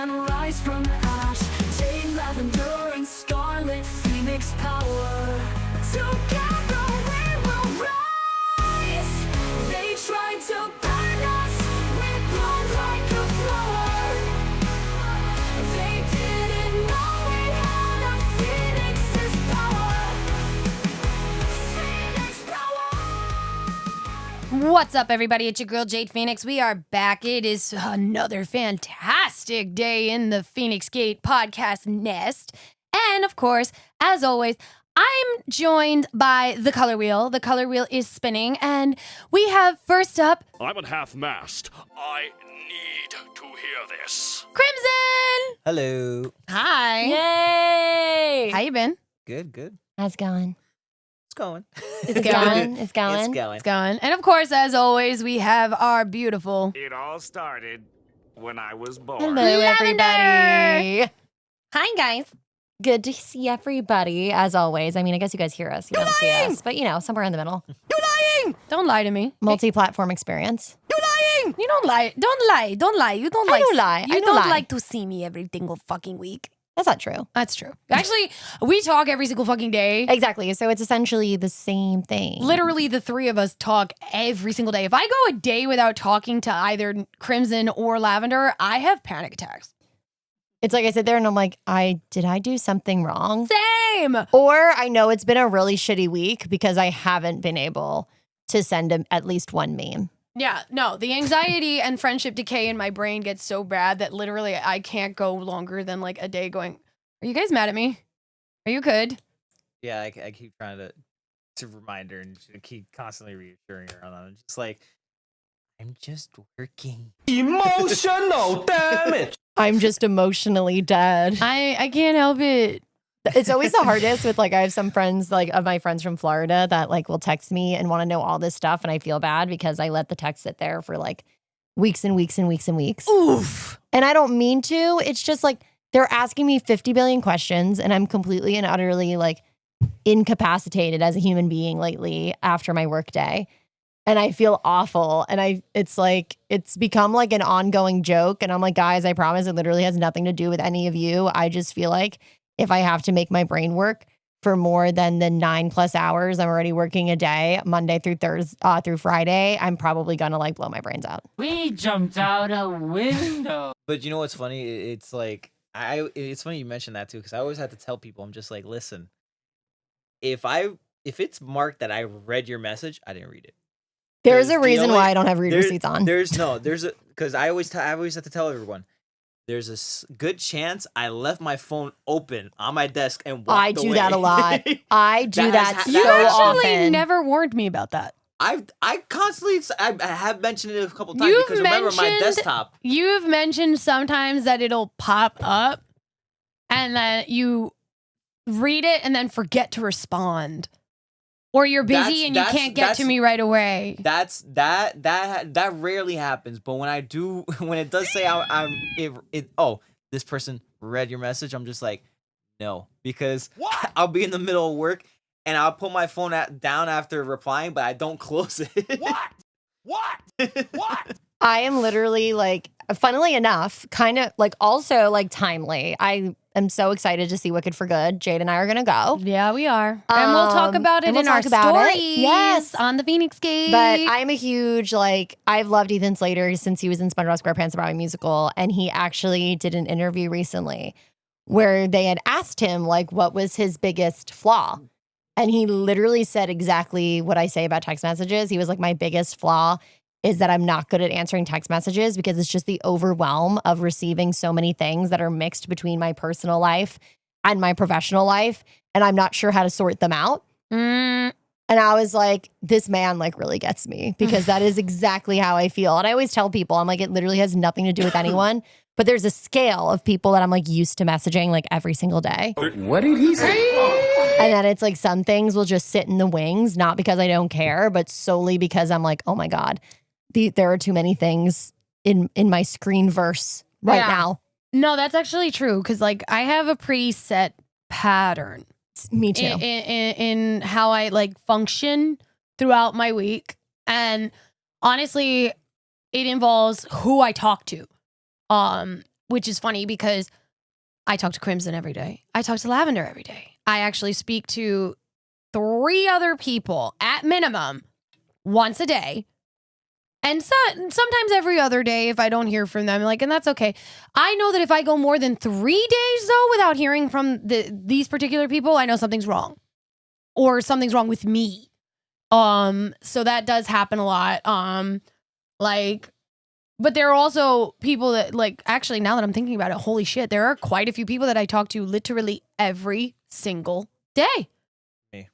and rise from ash. Jade, Lavender, and Scarlet Phoenix power. Together we will rise. They tried to burn us, we blown like a flower. They didn't know we had a Phoenix's power. Phoenix power. What's up, everybody? It's your girl, Jade Phoenix. We are back. It is another fantastic day in the Phoenix Gate podcast nest. And, of course, as always, I'm joined by the color wheel. The color wheel is spinning, and we have first up... I'm at half-mast. I need to hear this. Crimson! Hello. Hi. Yay! How you been? Good. How's it going? It's going. It's going. It's going. It's going. It's going. And, of course, as always, we have our beautiful... It all started when I was born. Hello, Lavender! everybody. Hi, guys. Good to see everybody, as always. I mean, I guess you guys hear us. You don't see us. But, you know, somewhere in the middle. You're lying! Don't lie to me. Multi-platform experience. You're lying! You don't lie. Don't lie. Don't lie. You don't I like... don't lie. You I don't don't lie. like to see me every single fucking week. That's not true. That's true. Actually, we talk every single fucking day. Exactly. So it's essentially the same thing. Literally, the three of us talk every single day. If I go a day without talking to either Crimson or Lavender, I have panic attacks. It's like I sit there and I'm like, did I do something wrong? Same! Or I know it's been a really shitty week because I haven't been able to send at least one meme. Yeah, no, the anxiety and friendship decay in my brain gets so bad that literally I can't go longer than like a day going, are you guys mad at me? Are you good? Yeah, I keep trying to remind her and keep constantly reassuring her on that. I'm just like, I'm just working. Emotional damage. I'm just emotionally dead. I can't help it. It's always the hardest with like I have some friends like of my friends from Florida that like will text me and want to know all this stuff, and I feel bad because I let the text sit there for like weeks and weeks and weeks and weeks. Oof. And I don't mean to. It's just like they're asking me 50 billion questions and I'm completely and utterly like incapacitated as a human being lately after my work day. And I feel awful. And it's like, it's become like an ongoing joke. And I'm like, guys, I promise it literally has nothing to do with any of you. I just feel like if I have to make my brain work for more than the 9+ hours I'm already working a day, Monday through through Friday, I'm probably gonna like blow my brains out. We jumped out a window. But you know what's funny? It's like it's funny you mentioned that too, because I always have to tell people, I'm just like, listen, if it's marked that I read your message, I didn't read it. There's a The reason only- why I don't have read there- receipts on. Because I always have to tell everyone, there's a good chance I left my phone open on my desk and walked I do away. that a lot. I do That that has- so You actually often. never warned me about that. I constantly I have mentioned it a couple times You've because remember my mentioned- desktop. You've mentioned sometimes that it'll pop up and then you read it and then forget to respond. Or you're busy and you can't get to me right away. That rarely happens, but when I do, when it does say this person read your message, I'm just like, no, because I'll be in the middle of work and I'll put my phone down after replying, but I don't close it. What? I am literally like, funnily enough, kind of like also like timely. I am so excited to see Wicked for Good. Jade and I are going to go. Yeah, we are. And we'll talk about it and we'll in our talk about it. stories. Yes. On the Phoenix Gate. But I'm a huge, like, I've loved Ethan Slater since he was in SpongeBob SquarePants: The Broadway Musical. And he actually did an interview recently where they had asked him, like, what was his biggest flaw? And he literally said exactly what I say about text messages. He was like, my biggest flaw is that I'm not good at answering text messages because it's just the overwhelm of receiving so many things that are mixed between my personal life and my professional life. And I'm not sure how to sort them out. And I was like, this man like really gets me because that is exactly how I feel. And I always tell people, I'm like, it literally has nothing to do with anyone. But there's a scale of people that I'm like used to messaging like every single day. What did he say? And then it's like some things will just sit in the wings, not because I don't care, but solely because I'm like, oh my God, there are too many things in my screen verse right now. No, that's actually true. Because like I have a pretty set pattern. Me too. In how I like function throughout my week. And honestly, it involves who I talk to. which is funny because I talk to Crimson every day. I talk to Lavender every day. I actually speak to 3 other people at minimum once a day. And sometimes every other day if I don't hear from them, like, and that's okay. I know that if I go more than 3 days though without hearing from these particular people, I know something's wrong, or something's wrong with me. So that does happen a lot. But there are also people that, like, actually now that I'm thinking about it, holy shit, there are quite a few people that I talk to literally every single day. Me.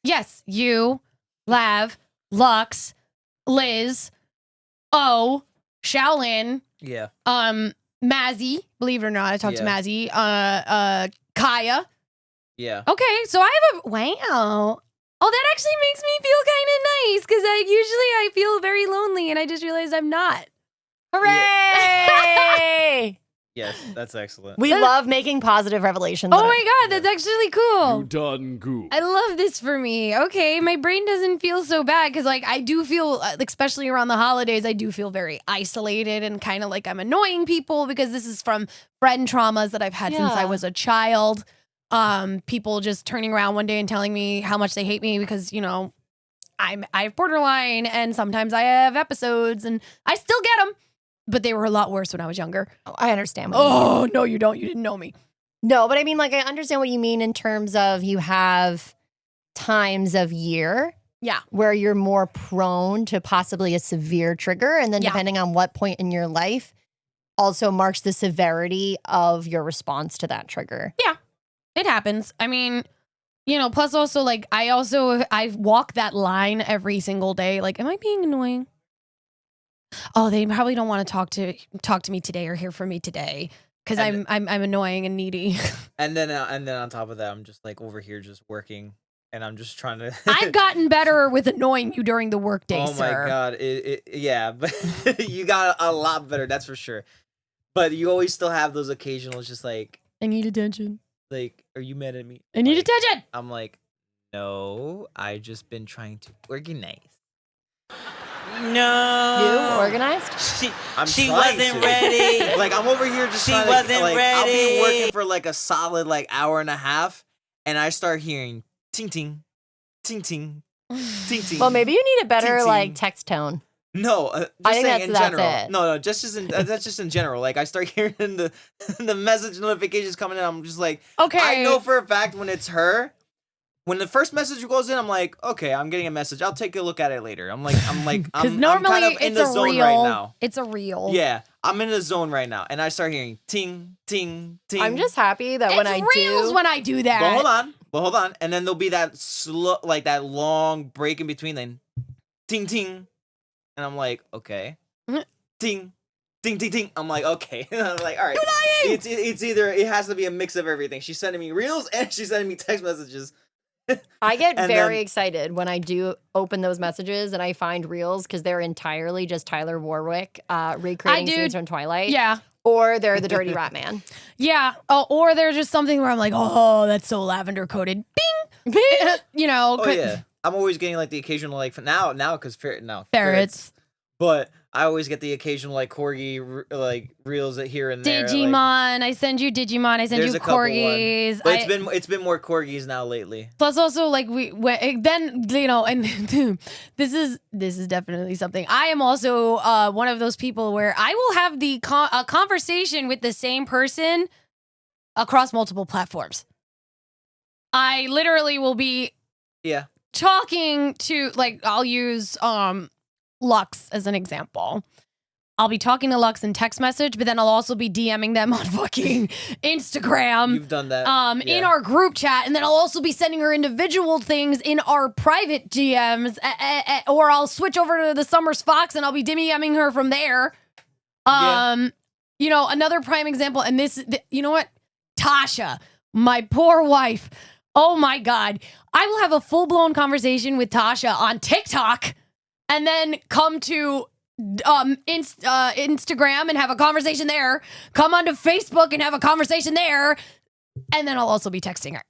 Yes, you, Lav, Lux, Liz, Shaolin, Yeah. Mazzy, believe it or not, I talked to Mazzy, Kaya. Yeah. Okay, so I have a wow. Oh, that actually makes me feel kind of nice because I feel very lonely, and I just realized I'm not. Hooray! Yes, that's excellent. We love making positive revelations. Oh my god, that's actually cool. done good. I love this for me. Okay, my brain doesn't feel so bad because, like, I do feel, especially around the holidays, I do feel very isolated and kind of like I'm annoying people because this is from friend traumas that I've had since I was a child. People just turning around one day and telling me how much they hate me because, you know, I have borderline and sometimes I have episodes and I still get them. But they were a lot worse when I was younger. Oh, I understand what you mean. Oh, no, you don't. You didn't know me. No, but I mean, like, I understand what you mean in terms of you have times of year where you're more prone to possibly a severe trigger. And then depending on what point in your life also marks the severity of your response to that trigger. Yeah, it happens. I mean, you know, plus also, like, I walk that line every single day. Like, am I being annoying? Oh, they probably don't want to talk to me today or hear from me today because I'm annoying and needy. And then on top of that, I'm just like over here just working, and I'm just trying to. I've gotten better with annoying you during the workday, oh sir. my god, yeah, but you got a lot better, that's for sure. But you always still have those occasional, just like, I need attention. Like, are you mad at me? I need Like, attention. I'm like, no, I just been trying to organize. No. You organized? She trying wasn't to. ready. Like, I'm over here just She trying wasn't to, like, I'll be ready. working for like a solid like hour and a half, and I start hearing ting ting, ting ting, ting ting. Well, maybe you need a better, Ting, ting. like, text tone. No, just I think saying in that's general. it. No, that's just in general. Like, I start hearing the message notifications coming in. I'm just like, Okay. I know for a fact when it's her. When the first message goes in, I'm like, okay, I'm getting a message. I'll take a look at it later. Because I'm normally kind of in it's the a zone reel. right now. It's a reel. Yeah, I'm in the zone right now, and I start hearing ting, ting, ting. I'm just happy that when I reels do. when I do that. But hold on, and then there'll be that slow, like that long break in between, then ting, ting, and I'm like, okay, ting, ting, ting, ting. I'm like, okay. I'm like, all right. It's either it has to be a mix of everything. She's sending me reels and she's sending me text messages. I get And very then- excited when I do open those messages and I find reels because they're entirely just Tyler Warwick recreating scenes from Twilight. Yeah. Or they're the Dirty Rat Man. Yeah. Oh, or there's just something where I'm like, oh, that's so lavender coated. Bing. You know. Oh yeah, I'm always getting like the occasional like because Ferrets. But I always get the occasional like corgi like reels here and there. Digimon. Like, I send you Digimon. I send there's you a couple corgis. but it's been more corgis now lately. Plus, also, like then you know, and this is definitely something. I am also one of those people where I will have a conversation with the same person across multiple platforms. I literally will be talking to, like, I'll use Lux as an example. I'll be talking to Lux in text message, but then I'll also be DMing them on fucking Instagram. You've done that. In our group chat, and then I'll also be sending her individual things in our private DMs, or I'll switch over to the Summers Fox and I'll be DMing her from there. You know, another prime example, and you know what? Tasha, my poor wife. Oh my God. I will have a full-blown conversation with Tasha on TikTok and then come to Instagram and have a conversation there, come onto Facebook and have a conversation there, and then I'll also be texting her.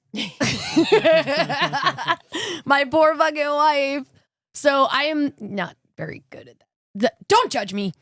My poor fucking wife. So I am not very good at that. Don't judge me.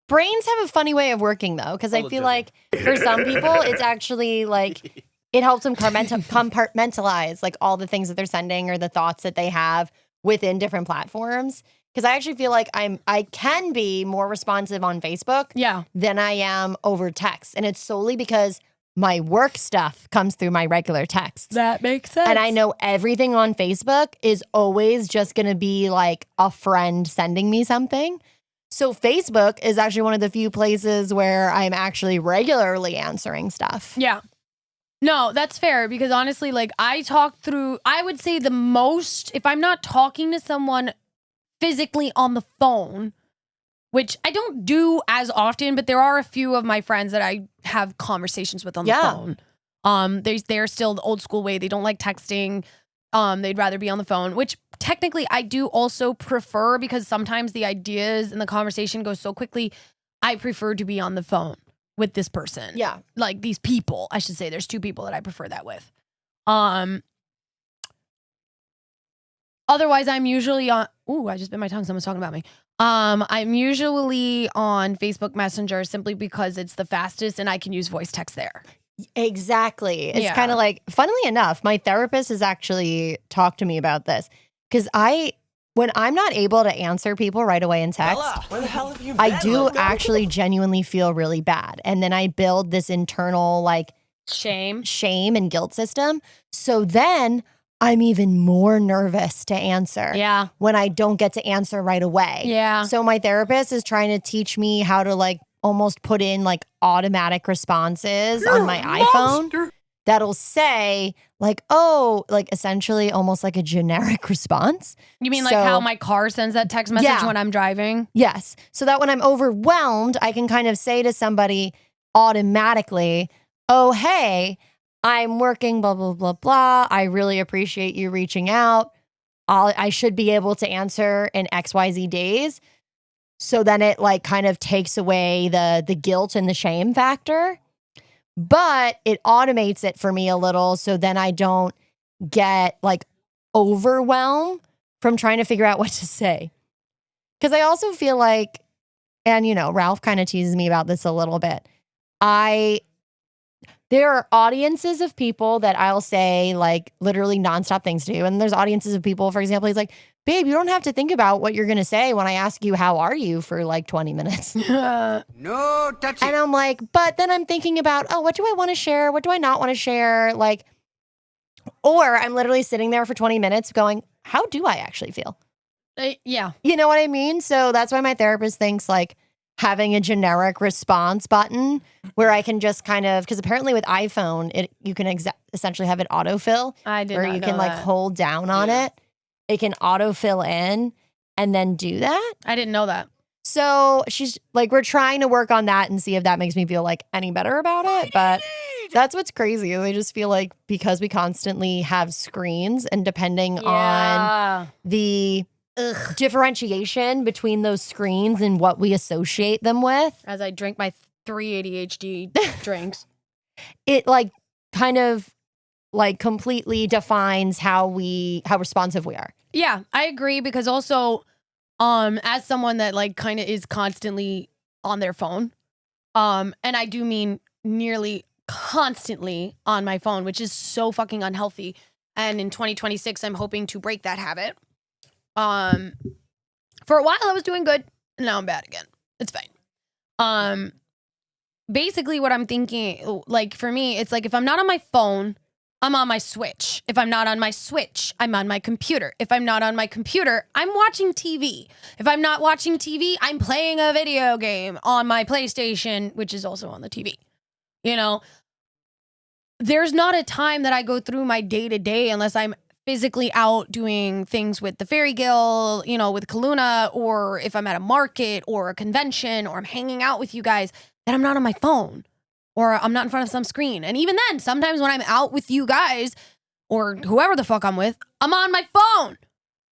brains have a funny way of working though, because I feel Relatively. like for some people, it's actually like it helps them compartmentalize like all the things that they're sending or the thoughts that they have within different platforms. Because I actually feel like I can be more responsive on Facebook Yeah. than I am over text. And it's solely because my work stuff comes through my regular text. That makes sense. And I know everything on Facebook is always just going to be like a friend sending me something. So Facebook is actually one of the few places where I'm actually regularly answering stuff. Yeah. No, that's fair because honestly, like I would say the most, if I'm not talking to someone physically on the phone, which I don't do as often, but there are a few of my friends that I have conversations with on the phone. They're still the old school way. They don't like texting. They'd rather be on the phone, which technically I do also prefer because sometimes the ideas and the conversation goes so quickly. I prefer to be on the phone with this person. Yeah. Like these people, I should say. There's two people that I prefer that with. Otherwise, I'm usually on. Ooh, I just bit my tongue. Someone's talking about me. I'm usually on Facebook Messenger simply because it's the fastest and I can use voice text there. Exactly. It's Yeah. kind of like, funnily enough, my therapist has actually talked to me about this because when I'm not able to answer people right away in text, Where the hell have you been? I do actually genuinely feel really bad. And then I build this internal like Shame. shame and guilt system. So then I'm even more nervous to answer Yeah. when I don't get to answer right away. Yeah. So my therapist is trying to teach me how to like almost put in like automatic responses on my iPhone that'll say like, oh, like essentially almost like a generic response. You mean like So- how my car sends that text message Yeah. when I'm driving? Yes. So that when I'm overwhelmed, I can kind of say to somebody automatically, oh, hey, I'm working, blah, blah, blah, blah. I really appreciate you reaching out. I should be able to answer in XYZ days. So then it like kind of takes away the guilt and the shame factor. But it automates it for me a little. So then I don't get like overwhelmed from trying to figure out what to say. Because I also feel like, and you know, Ralph kind of teases me about this a little bit. There are audiences of people that I'll say like literally nonstop things to. And there's audiences of people, for example, he's like, babe, you don't have to think about what you're going to say when I ask you, how are you for like 20 minutes. No touchy. And I'm like, but then I'm thinking about, oh, what do I want to share? What do I not want to share? Like, or I'm literally sitting there for 20 minutes going, how do I actually feel? Yeah. You know what I mean? So that's why my therapist thinks like having a generic response button where I can just kind of, because apparently with iPhone, you can essentially have it autofill I did where not you know can like that. hold down on it. It can autofill in and then do that. I didn't know that. So she's like, we're trying to work on that and see if that makes me feel like any better about it. But that's what's crazy. I just feel like because we constantly have screens and depending on the differentiation between those screens and what we associate them with, As I drink my 3 ADHD drinks. it like kind of like completely defines how responsive we are. Yeah, I agree because also as someone that like kind of is constantly on their phone, and I do mean nearly constantly on my phone, which is so fucking unhealthy. And in 2026, I'm hoping to break that habit. For a while I was doing good, and now I'm bad again. It's fine. Basically what I'm thinking, like for me, it's like if I'm not on my phone, I'm on my Switch. If I'm not on my Switch, I'm on my computer. If I'm not on my computer, I'm watching TV. If I'm not watching TV, I'm playing a video game on my PlayStation, which is also on the TV. You know, there's not a time that I go through my day-to-day unless I'm physically out doing things with the Fairy Guild, you know, with Kaluna, or if I'm at a market or a convention or I'm hanging out with you guys, that I'm not on my phone. Or I'm not in front of some screen. And even then, sometimes when I'm out with you guys or whoever the fuck I'm with, I'm on my phone.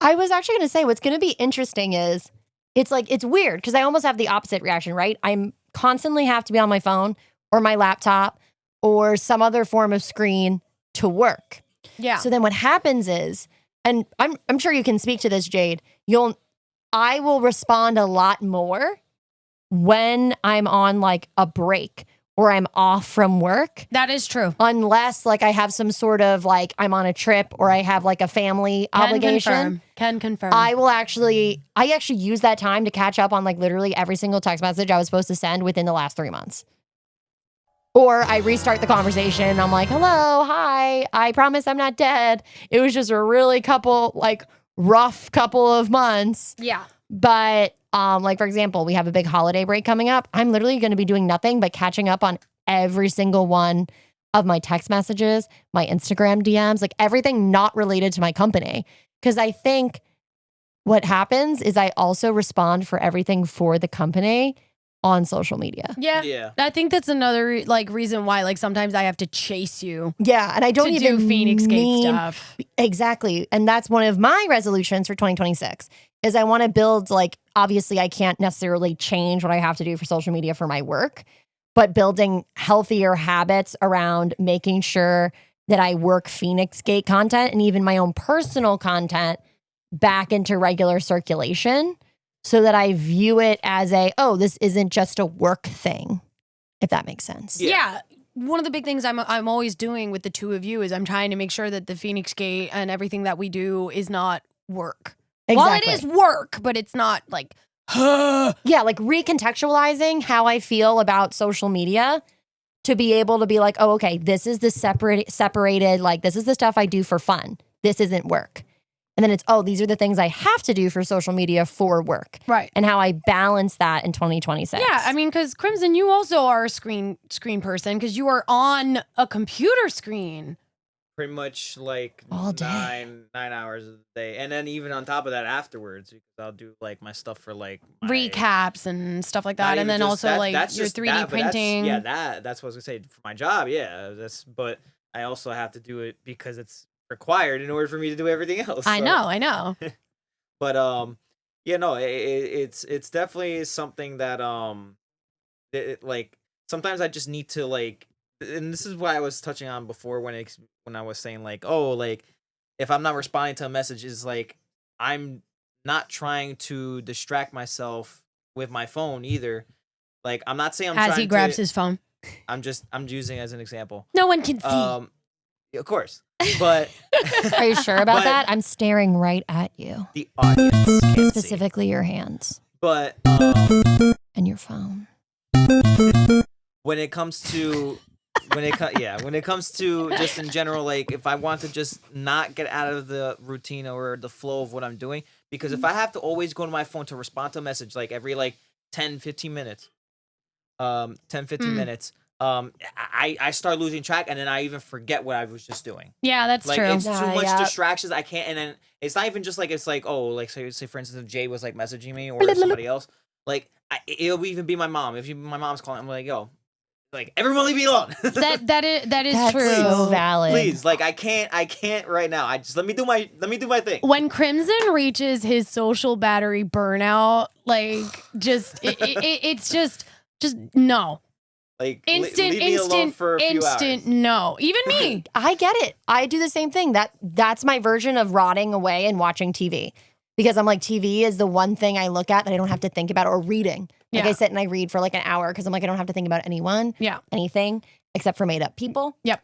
I was actually going to say what's going to be interesting is it's like, it's weird because I almost have the opposite reaction, right? I'm constantly have to be on my phone or my laptop or some other form of screen to work. Yeah. So then what happens is, and I'm sure you can speak to this, Jade, I will respond a lot more when I'm on like a break or I'm off from work, That is true. unless like I have some sort of like I'm on a trip or I have like a family obligation. Can confirm. I actually use that time to catch up on like literally every single text message I was supposed to send within the last 3 months. Or I restart the conversation and I'm like, hello, hi, I promise I'm not dead. It was just a really rough couple of months. Yeah. But like for example, we have a big holiday break coming up. I'm literally going to be doing nothing but catching up on every single one of my text messages, my Instagram DMs, like everything not related to my company. Because I think what happens is I also respond for everything for the company on social media. Yeah. Yeah. I think that's another like reason why like sometimes I have to chase you Yeah, and I don't to even do Phoenix Gate mean stuff. exactly. And that's one of my resolutions for 2026 is I want to build like obviously I can't necessarily change what I have to do for social media for my work, but building healthier habits around making sure that I work Phoenix Gate content and even my own personal content back into regular circulation so that I view it as this isn't just a work thing, if that makes sense. Yeah. One of the big things I'm always doing with the two of you is I'm trying to make sure that the Phoenix Gate and everything that we do is not work. Exactly. Well, it is work, but it's not like, Yeah, like recontextualizing how I feel about social media to be able to be like, oh, okay, this is the separated, like this is the stuff I do for fun. This isn't work. And then it's, these are the things I have to do for social media for work. right. And how I balance that in 2026. Yeah, I mean, because Crimson, you also are a screen person because you are on a computer screen. Pretty much like All day. 9 hours a day, and then even on top of that afterwards, because I'll do like my stuff for like my, Recaps and stuff like not that. even And then just also that- like that's your just 3D that, but that's- printing. that's what I was gonna say for my job. Yeah, but I also have to do it because it's required in order for me to do everything else. I so. know. But it's definitely something that like sometimes I just need to like, and this is what I was touching on before when I was saying like, like if I'm not responding to a message, is like I'm not trying to distract myself with my phone either. Like I'm not saying I'm As trying he grabs to, his phone. I'm using it as an example. No one can see. Of course, but Are you sure about But- that? I'm staring right at you, the audience can't see. specifically your hands But and your phone. when it comes to when it comes to just in general, like if I want to just not get out of the routine or the flow of what I'm doing, because if I have to always go to my phone to respond to a message like every like 10-15 minutes, I start losing track, and then I even forget what I was just doing. Yeah, that's Like true. it's too much Yeah. distractions. I can't, and then it's not even just like it's like like say for instance if Jade was like messaging me or somebody else, like it'll even be my mom. If my mom's calling, I'm like like everyone leave me alone. that is That's true. so valid. Please, like I can't right now. I just let me do my thing. When Crimson reaches his social battery burnout, like it's just no. Like Instant, leave me alone for a few instant hours. no. Even me. I get it. I do the same thing. That's my version of rotting away and watching TV. Because I'm like, TV is the one thing I look at that I don't have to think about, or reading. Like Yeah. I sit and I read for like an hour because I'm like, I don't have to think about anyone, Yeah. anything except for made up people. Yep.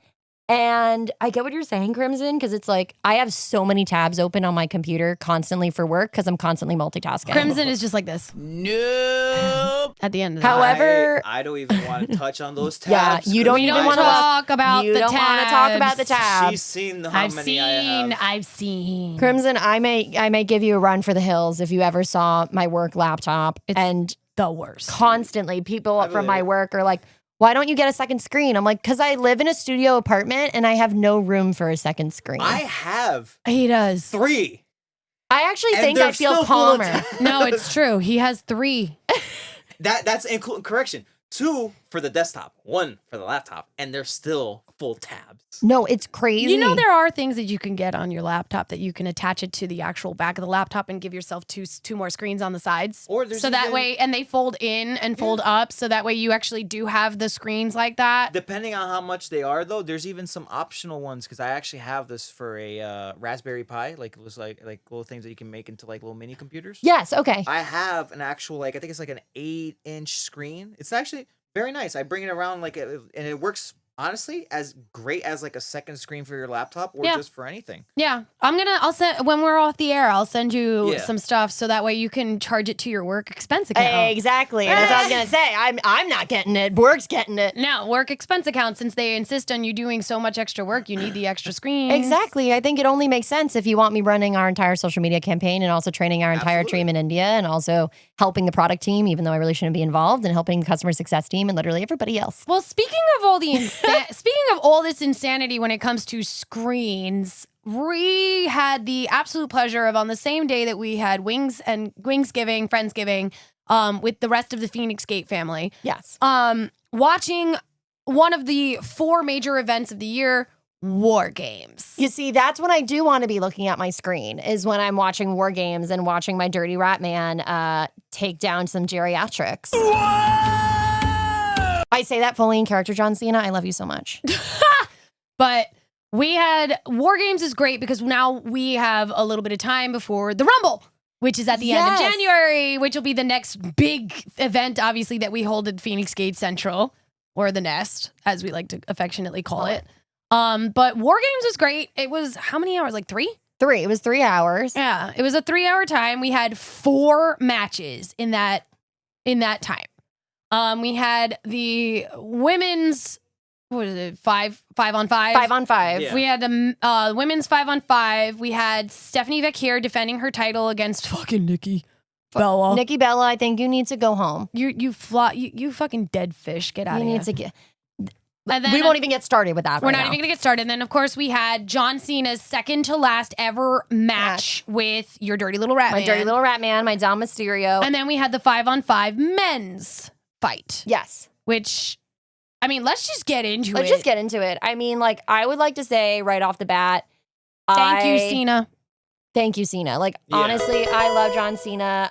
And I get what you're saying, Crimson, because it's like I have so many tabs open on my computer constantly for work because I'm constantly multitasking. Crimson is just like this. Nope. At the end of the However- I don't even want to touch on those Yeah, tabs. you don't 'cause even don't my- wanna talk about you the don't want to talk about the tabs. tabs. She's seen how many I have. I've seen. Crimson, I may give you a run for the hills if you ever saw my work laptop. It's and the worst. constantly people I from my believe it. work are like, why don't you get a second screen? I'm like, because I live in a studio apartment and I have no room for a second screen. I have He does. 3. I actually and think they're I feel still full of calmer. tabs. No, it's true. He has 3. That's correction. 2 for the desktop, 1 for the laptop, and they're still full tabs. No, it's crazy. You know, there are things that you can get on your laptop that you can attach it to the actual back of the laptop and give yourself two more screens on the sides. Or there's so that even- way, and they fold in and fold up, so that way you actually do have the screens like that. Depending on how much they are, though, there's even some optional ones because I actually have this for a Raspberry Pi, like it was like little things that you can make into like little mini computers. Yes, okay. I have an actual I think it's like an 8-inch screen. It's actually very nice. I bring it around and it works. Honestly, as great as like a second screen for your laptop or just for anything. Yeah, I'll send when we're off the air. I'll send you Yeah. some stuff so that way you can charge it to your work expense account. Exactly. And that's what I was gonna say. I'm not getting it. Work's getting it. No, work expense account. Since they insist on you doing so much extra work, you need the extra screen. Exactly. I think it only makes sense if you want me running our entire social media campaign and also training our entire Absolutely. team in India and also helping the product team, even though I really shouldn't be involved, and helping the customer success team and literally everybody else. Well, speaking of all the speaking of all this insanity when it comes to screens, we had the absolute pleasure of on the same day that we had Wingsgiving, Friendsgiving, with the rest of the Phoenix Gate family, Yes. watching one of the 4 major events of the year, War Games. You see, that's when I do want to be looking at my screen, is when I'm watching War Games and watching my dirty rat man take down some geriatrics. I say that fully in character, John Cena. I love you so much. But we had War Games is great because now we have a little bit of time before the Rumble, which is at the end of Yes. January, which will be the next big event, obviously, that we hold at Phoenix Gate Central, or the Nest, as we like to affectionately call it. But War Games was great. It was how many hours? Like 3? 3. It was 3 hours. Yeah, it was a 3-hour time. We had 4 matches in that time. We had the women's, what is it, 5 on 5? 5 on 5. Yeah. We had the women's 5 on 5. We had Stephanie Vecchier defending her title against fucking Nikki Bella. Nikki Bella, I think you need to go home. You fucking dead fish. Get out You of need here. to get. And then, We won't even get started with that. We're right not now. even gonna get started. Then of course we had John Cena's second to last ever match with your dirty little rat My man. dirty little rat man, my Dom Mysterio. And then we had the 5 on 5 men's fight. Yes. Which, I mean, let's just get into it. Let's just get into it. I mean, like, I would like to say right off the bat, Thank you, Cena. Thank you, Cena. Like, Yeah. honestly, I love John Cena.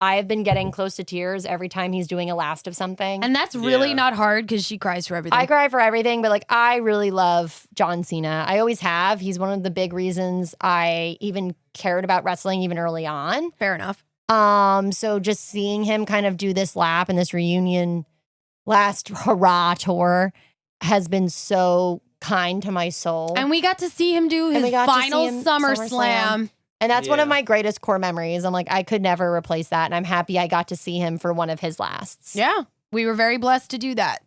I have been getting close to tears every time he's doing a last of something. And that's really Yeah. not hard because she cries for everything. I cry for everything, but like, I really love John Cena. I always have. He's one of the big reasons I even cared about wrestling even early on. Fair enough. So just seeing him kind of do this lap and this reunion last hurrah tour has been so kind to my soul. And we got to see him do And his we got to see final him SummerSlam. And that's one of Yeah. my greatest core memories. I'm like, I could never replace that. And I'm happy I got to see him for one of his lasts. Yeah, we were very blessed to do that.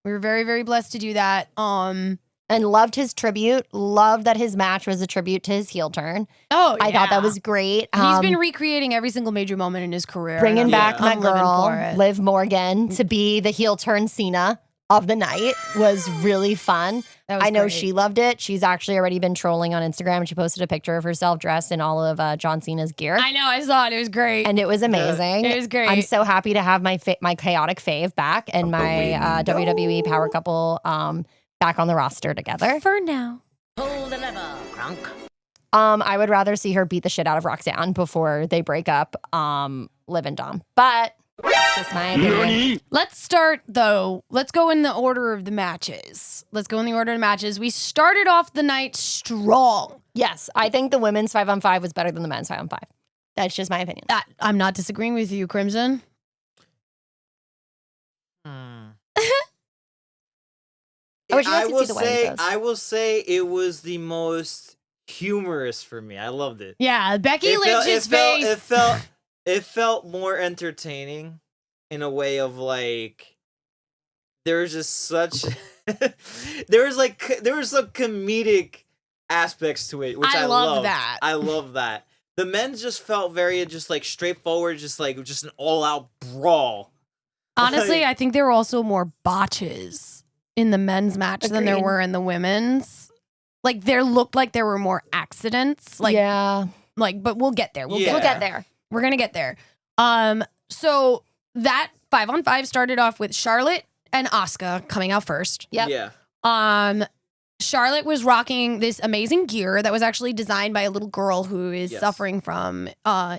We were very, very blessed to do that. And loved his tribute. Loved that his match was a tribute to his heel turn. Oh, I thought that was great. He's been recreating every single major moment in his career. bringing and back my I'm living girl, for it. Liv Morgan, to be the heel turn Cena of the night was really fun. That was I know great. she loved it. She's actually already been trolling on Instagram. She posted a picture of herself dressed in all of John Cena's gear. I know. I saw it. It was great. And it was amazing. It was great. I'm so happy to have my my chaotic fave back and my WWE power couple back on the roster together. for now. I would rather see her beat the shit out of Roxanne before they break up, Liv and Dom. But that's just my opinion. Let's start though. Let's go in the order of the matches. We started off the night strong. Yes, I think the women's 5 on 5 was better than the men's 5 on 5. That's just my opinion. I'm not disagreeing with you, Crimson. I wish you guys could see the wedding photos. I will say it was the most humorous for me. I loved it. Yeah, Becky Lynch's face. It felt more entertaining in a way of like there was just such there was some comedic aspects to it, which I I love loved. that. I love that. The men's just felt very just like straightforward, just an all out brawl. Honestly, Like- I think there were also more botches in the men's match than there Agreed. were in the women's. Like there looked like there were more accidents. Like, yeah, but we'll get there. Yeah. we'll get there. We're gonna get there. So that 5 on 5 started off with Charlotte and Asuka coming out first. Yep. Yeah. Charlotte was rocking this amazing gear that was actually designed by a little girl who is Yes. suffering from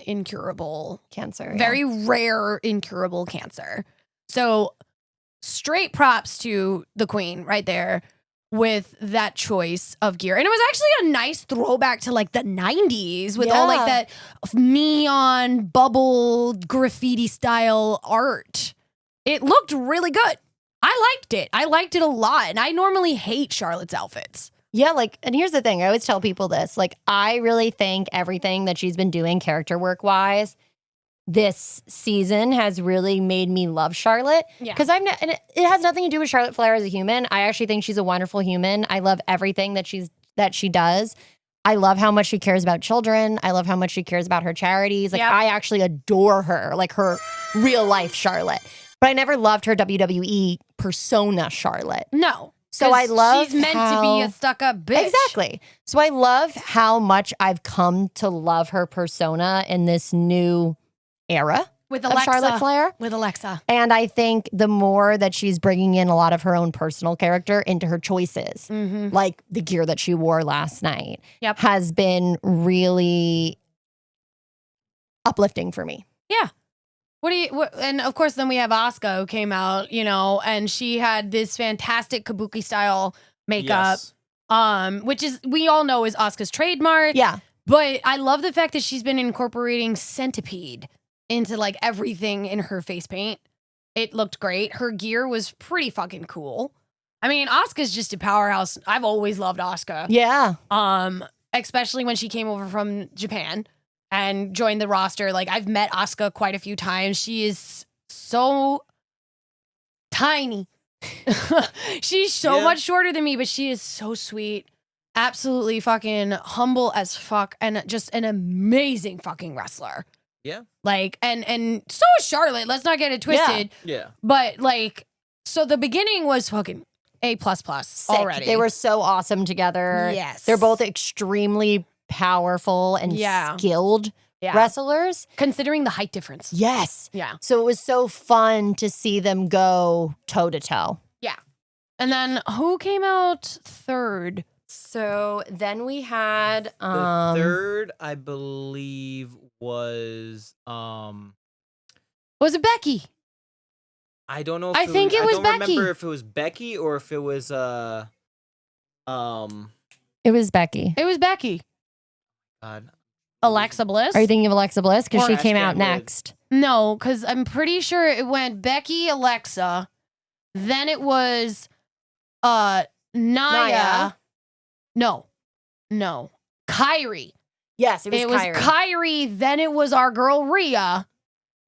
incurable Cancer. very rare incurable cancer. So straight props to the queen right there with that choice of gear. And it was actually a nice throwback to like the 90s with all like Yeah. that neon bubble graffiti style art. It looked really good. I liked it. I liked it a lot. And I normally hate Charlotte's outfits. Yeah, like, and here's the thing. I always tell people this. Like, I really think everything that she's been doing character work wise this season has really made me love Charlotte. Yeah. Because and it has nothing to do with Charlotte Flair as a human. I actually think she's a wonderful human. I love everything that she does. I love how much she cares about children. I love how much she cares about her charities. Like, Yep. I actually adore her, like her real life Charlotte. But I never loved her WWE persona Charlotte. No. So 'cause I love she's meant to be a stuck-up bitch. Exactly. So I love how much I've come to love her persona in this new era With of Alexa. Charlotte Flair. With Alexa. And I think the more that she's bringing in a lot of her own personal character into her choices, Mm-hmm. like the gear that she wore last night, Yep. has been really uplifting for me. Yeah. And of course, then we have Asuka who came out, and she had this fantastic kabuki style makeup, Yes. which is, we all know is Asuka's trademark. Yeah. But I love the fact that she's been incorporating centipede into like everything in her face paint. It looked great. Her gear was pretty fucking cool. I mean, Asuka's just a powerhouse. I've always loved Asuka. Yeah. Especially when she came over from Japan and joined the roster. Like, I've met Asuka quite a few times. She is so tiny. She's so much shorter than me, but she is so sweet. Absolutely fucking humble as fuck, and just an amazing fucking wrestler. Yeah. Like, and so is Charlotte. Let's not get it twisted. Yeah. But like, so the beginning was fucking A++ Sick. already. They were so awesome together. Yes. They're both extremely powerful and skilled wrestlers. considering the height difference. Yes. Yeah. So it was so fun to see them go toe to toe. Yeah. And then who came out third? So then we had The third, I believe, was Was it Becky? I don't know. If I think it was I don't Becky. remember if it was Becky or if it was it was Becky. It was Becky. God. Alexa Bliss? Are you thinking of Alexa Bliss? Because Or she came out Ashton Wood. next. No, because I'm pretty sure it went Becky, Alexa. Then it was Naya. Naya. No. Kyrie. Yes, it was It was Kyrie. Kyrie. Then it was our girl Rhea.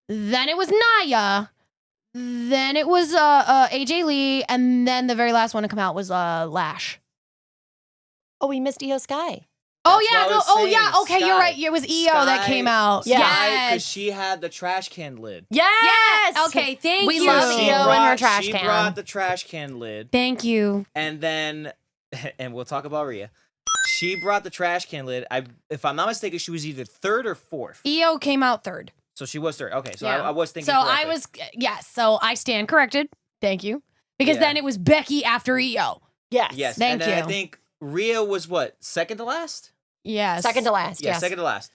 Then it was Naya. Then it was AJ Lee. And then the very last one to come out was Lash. Oh, we missed Io Sky. Oh That's yeah, what I no, was oh saying, yeah, okay, you're Sky. right. It was EO that came out. Yeah. Yes. Because she had the trash can lid. Yes. Okay, thank We you. love She Io and brought- her trash she can. brought the trash can lid, Thank you. and then, and we'll talk about Rhea. She brought the trash can lid. If I'm not mistaken, she was either third or fourth. EO came out third. So she was third. Okay, so Yeah. I was thinking. So I correctly. was, yes. So I stand corrected. Thank you. Because Yeah. then it was Becky after EO. Yes. Yes. Thank and then you. I think Rhea was what, second to last? Yes. Second to last. Yeah, yes. second to last.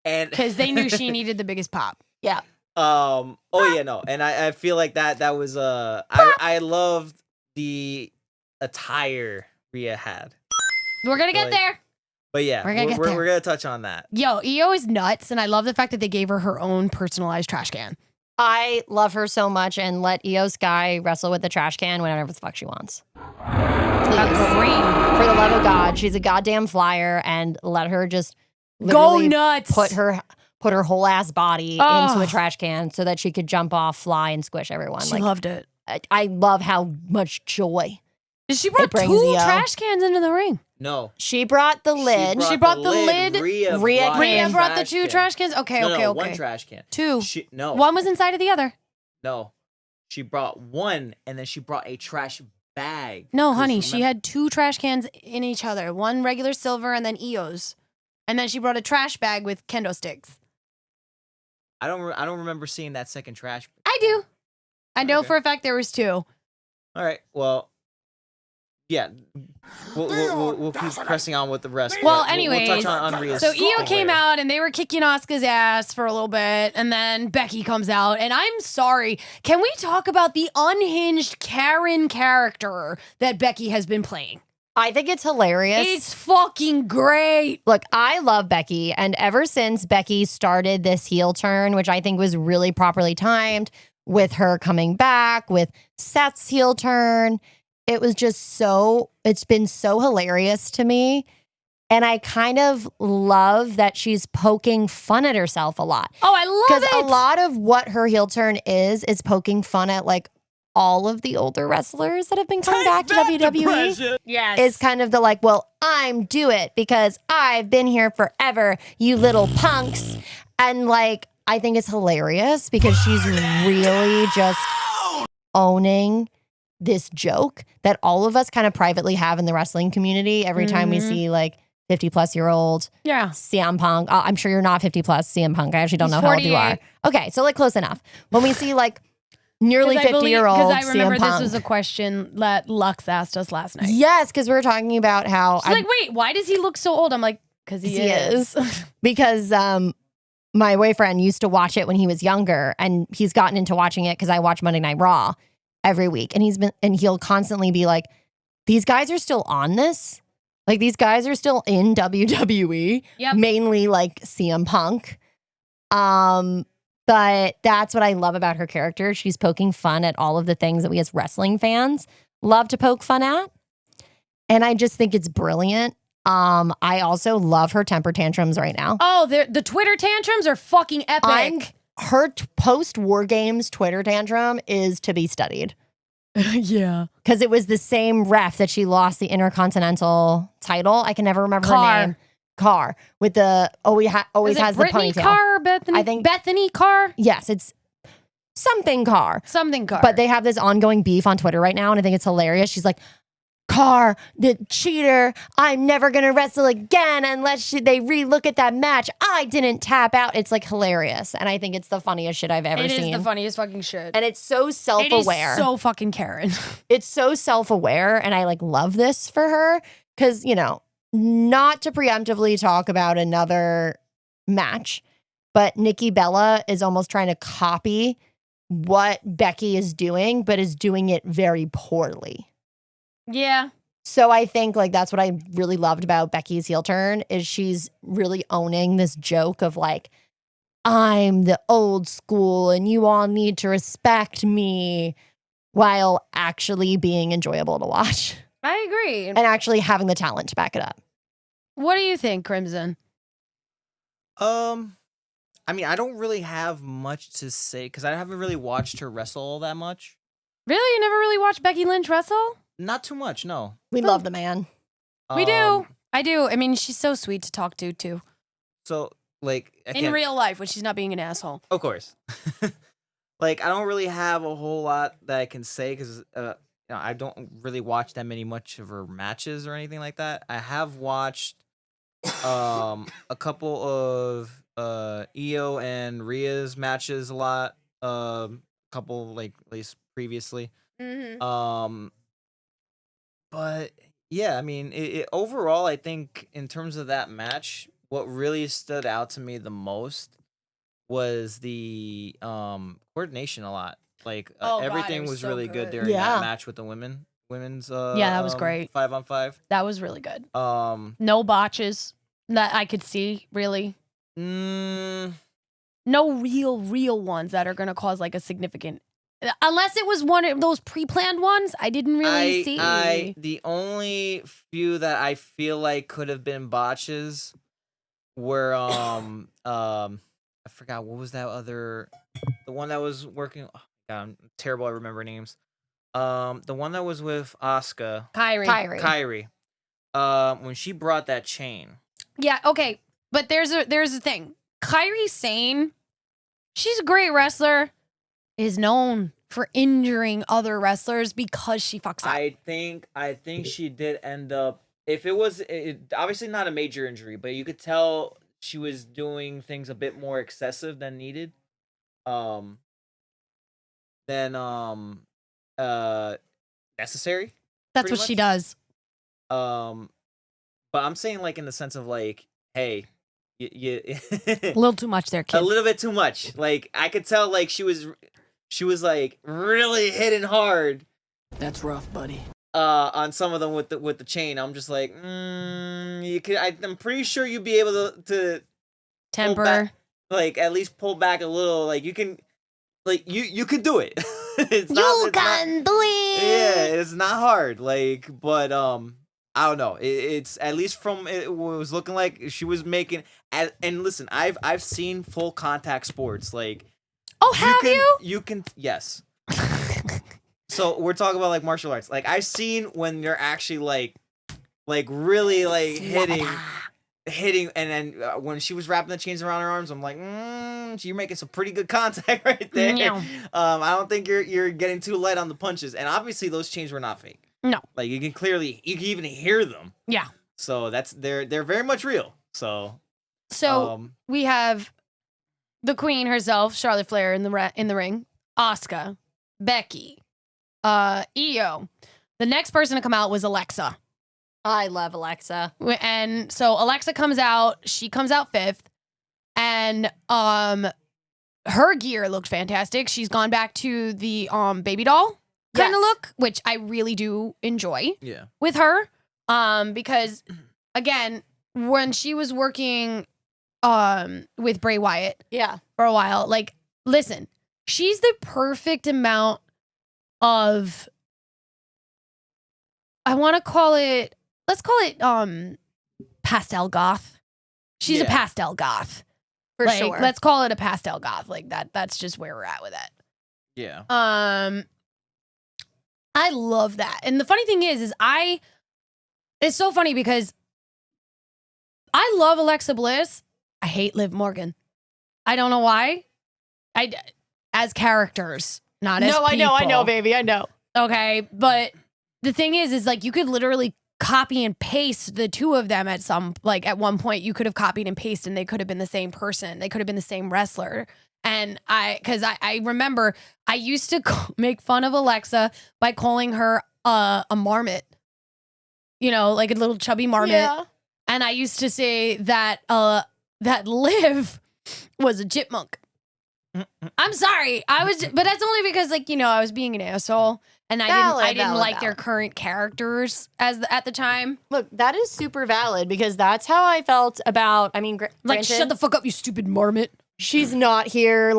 And Because they knew she needed the biggest pop. Yeah. oh yeah, no. And I feel like that was I loved the attire Rhea had. We're going to get Like- there. But yeah, We're gonna get there. we're gonna touch on that. Yo, EO is nuts. And I love the fact that they gave her her own personalized trash can. I love her so much and let Io Sky wrestle with the trash can whenever the fuck she wants. Agreed. For the love of God, she's a goddamn flyer and let her just Go literally nuts. put her whole ass body Oh. into a trash can so that she could jump off, fly, and squish everyone. She loved it. I love how much joy. She brought brings two EO. trash cans into the ring. No. She brought the lid. She brought the lid. Rhea, Rhea brought, Rhea can. brought the two trash cans. Okay, No, okay, no, okay. one trash can. Two. No. One was inside of the other. No. She brought one, and then she brought a trash bag. No, 'Cause honey, she remember- had two trash cans in each other. One regular silver and then EO's. And then she brought a trash bag with kendo sticks. I don't remember seeing that second trash. I do. I know Okay. for a fact there was two. All right. Well, yeah, we'll keep pressing on with the rest. Well, but we'll touch anyways, on Rhea's so thing Io came later. out and they were kicking Asuka's ass for a little bit, and then Becky comes out, and I'm sorry. Can we talk about the unhinged Karen character that Becky has been playing? I think it's hilarious. It's fucking great. Look, I love Becky, and ever since Becky started this heel turn, which I think was really properly timed with her coming back, with Seth's heel turn, it was just it's been so hilarious to me. And I kind of love that she's poking fun at herself a lot. Oh, I love Because it. a lot of what her heel turn is poking fun at like all of the older wrestlers that have been coming back to WWE. Yes. Is kind of the like, well, I'm do it because I've been here forever, you little punks. And like, I think it's hilarious because she's really just owning this joke that all of us kind of privately have in the wrestling community every time we see like 50-plus-year-old Yeah. CM Punk. I'm sure you're not 50 plus CM Punk. I actually don't He's know how old you are. 48. Okay, so like close enough. When we see like nearly 50-year-old Because I remember CM this Punk. was a question that Lux asked us last night. Yes, because we were talking about how She's like, wait, why does he look so old? I'm like, because he is. because my boyfriend used to watch it when he was younger, and he's gotten into watching it because I watch Monday Night Raw every week, and he'll constantly be like, these guys are still on this, like these guys are still in WWE, Yep. mainly like CM Punk. But that's what I love about her character. She's poking fun at all of the things that we as wrestling fans love to poke fun at, and I just think it's brilliant. I also love her temper tantrums right now. Oh, the Twitter tantrums are fucking epic. Her post War Games Twitter tantrum is to be studied Yeah. because it was the same ref that she lost the Intercontinental title. I can never remember Carr. her name. Carr with the always Is it has the Brittany ponytail. Carr or Bethany? I think- Bethany Carr? Yes, it's something Carr. Something Carr. But they have this ongoing beef on Twitter right now, and I think it's hilarious. She's like, Carr, the cheater, I'm never going to wrestle again unless they relook at that match. I didn't tap out. It's like hilarious. And I think it's the funniest shit I've ever It seen. is the funniest fucking shit. And it's so It is self-aware. so fucking Karen. It's so self-aware, and I like love this for her because, you know, not to preemptively talk about another match, but Nikki Bella is almost trying to copy what Becky is doing, but is doing it very poorly. Yeah. So I think like that's what I really loved about Becky's heel turn is she's really owning this joke of like, I'm the old school and you all need to respect me, while actually being enjoyable to watch I agree. and actually having the talent to back it up. What do you think, Crimson? I mean, I don't really have much to say because I haven't really watched her wrestle all that much. Really? You never really watched Becky Lynch wrestle? Not too much, no. We love the man. We do. I do. I mean, she's so sweet to talk to, too. So, like, In again, real life, when she's not being an asshole. of course. Like, I don't really have a whole lot that I can say because you know, I don't really watch that much of her matches or anything like that. I have watched a couple of Io and Rhea's matches a lot. Couple like at least previously. Mm-hmm. But yeah, I mean, overall, I think in terms of that match, what really stood out to me the most was the coordination a lot. Like Oh, God, everything it was was so really good good. during Yeah. that match with the women's that was great. 5-on-5. That was really good. Um, No botches that I could see, really. mm, No real ones that are going to cause like a significant. Unless it was one of those pre-planned ones, I didn't really see. the only few that I feel like could have been botches were I forgot what was that other, the one that was working. Oh, God, I'm terrible at remembering names. The one that was with Asuka, Kyrie. Kyrie. When she brought that chain. Yeah, okay. But there's a thing. Kyrie Sane, she's a great wrestler, is known for injuring other wrestlers because she fucks up. I think she did end up. If it was obviously not a major injury, but you could tell she was doing things a bit more excessive than needed. Than necessary. That's pretty what she much. does. But I'm saying like in the sense of like, hey, you A little too much there, a kid. little bit too much. Like I could tell like she was like really hitting hard That's rough, buddy. on some of them with the chain. I'm just like, you could. I'm pretty sure you'd be able to Temper. back, like at least pull back a little. Like you can, like you could do it. It's not do it. yeah, it's not hard. Like, but I don't know. It's at least from it was looking like she was making. And listen, I've seen full contact sports. Like, Oh, have you? You can yes. So we're talking about like martial arts. Like I've seen when they're actually like really like hitting, and then when she was wrapping the chains around her arms, I'm like, you're making some pretty good contact right there. Yeah. I don't think you're getting too light on the punches, and obviously those chains were not fake. No. Like you can even hear them. Yeah. So they're very much real. So we have the queen herself, Charlotte Flair, in the ring, Asuka, Becky, Io. The next person to come out was Alexa. I love Alexa. And so Alexa comes out, she comes out 5th, and her gear looked fantastic. She's gone back to the baby doll kind of Yes. look, which I really do enjoy yeah. with her. Because again, when she was working with Bray Wyatt Yeah. for a while, like, listen, she's the perfect amount of, let's call it pastel goth. She's a Yeah. pastel goth. For Like, sure. let's call it a pastel goth. Like that's just where we're at with it. Yeah. I love that. And the funny thing is it's so funny because I love Alexa Bliss. I hate Liv Morgan. I don't know why. As characters, not as No, I know, people. baby. I know. Okay, but the thing is like you could literally copy and paste the two of them at one point you could have copied and pasted and they could have been the same person. They could have been the same wrestler. And I remember I used to make fun of Alexa by calling her a marmot, like a little chubby marmot. Yeah. And I used to say that Liv was a chipmunk. I'm sorry. But that's only because I was being an asshole and I didn't like their current characters at the time. Look, that is super valid because that's how I felt about, Like, granted, shut the fuck up, you stupid marmot. she's not here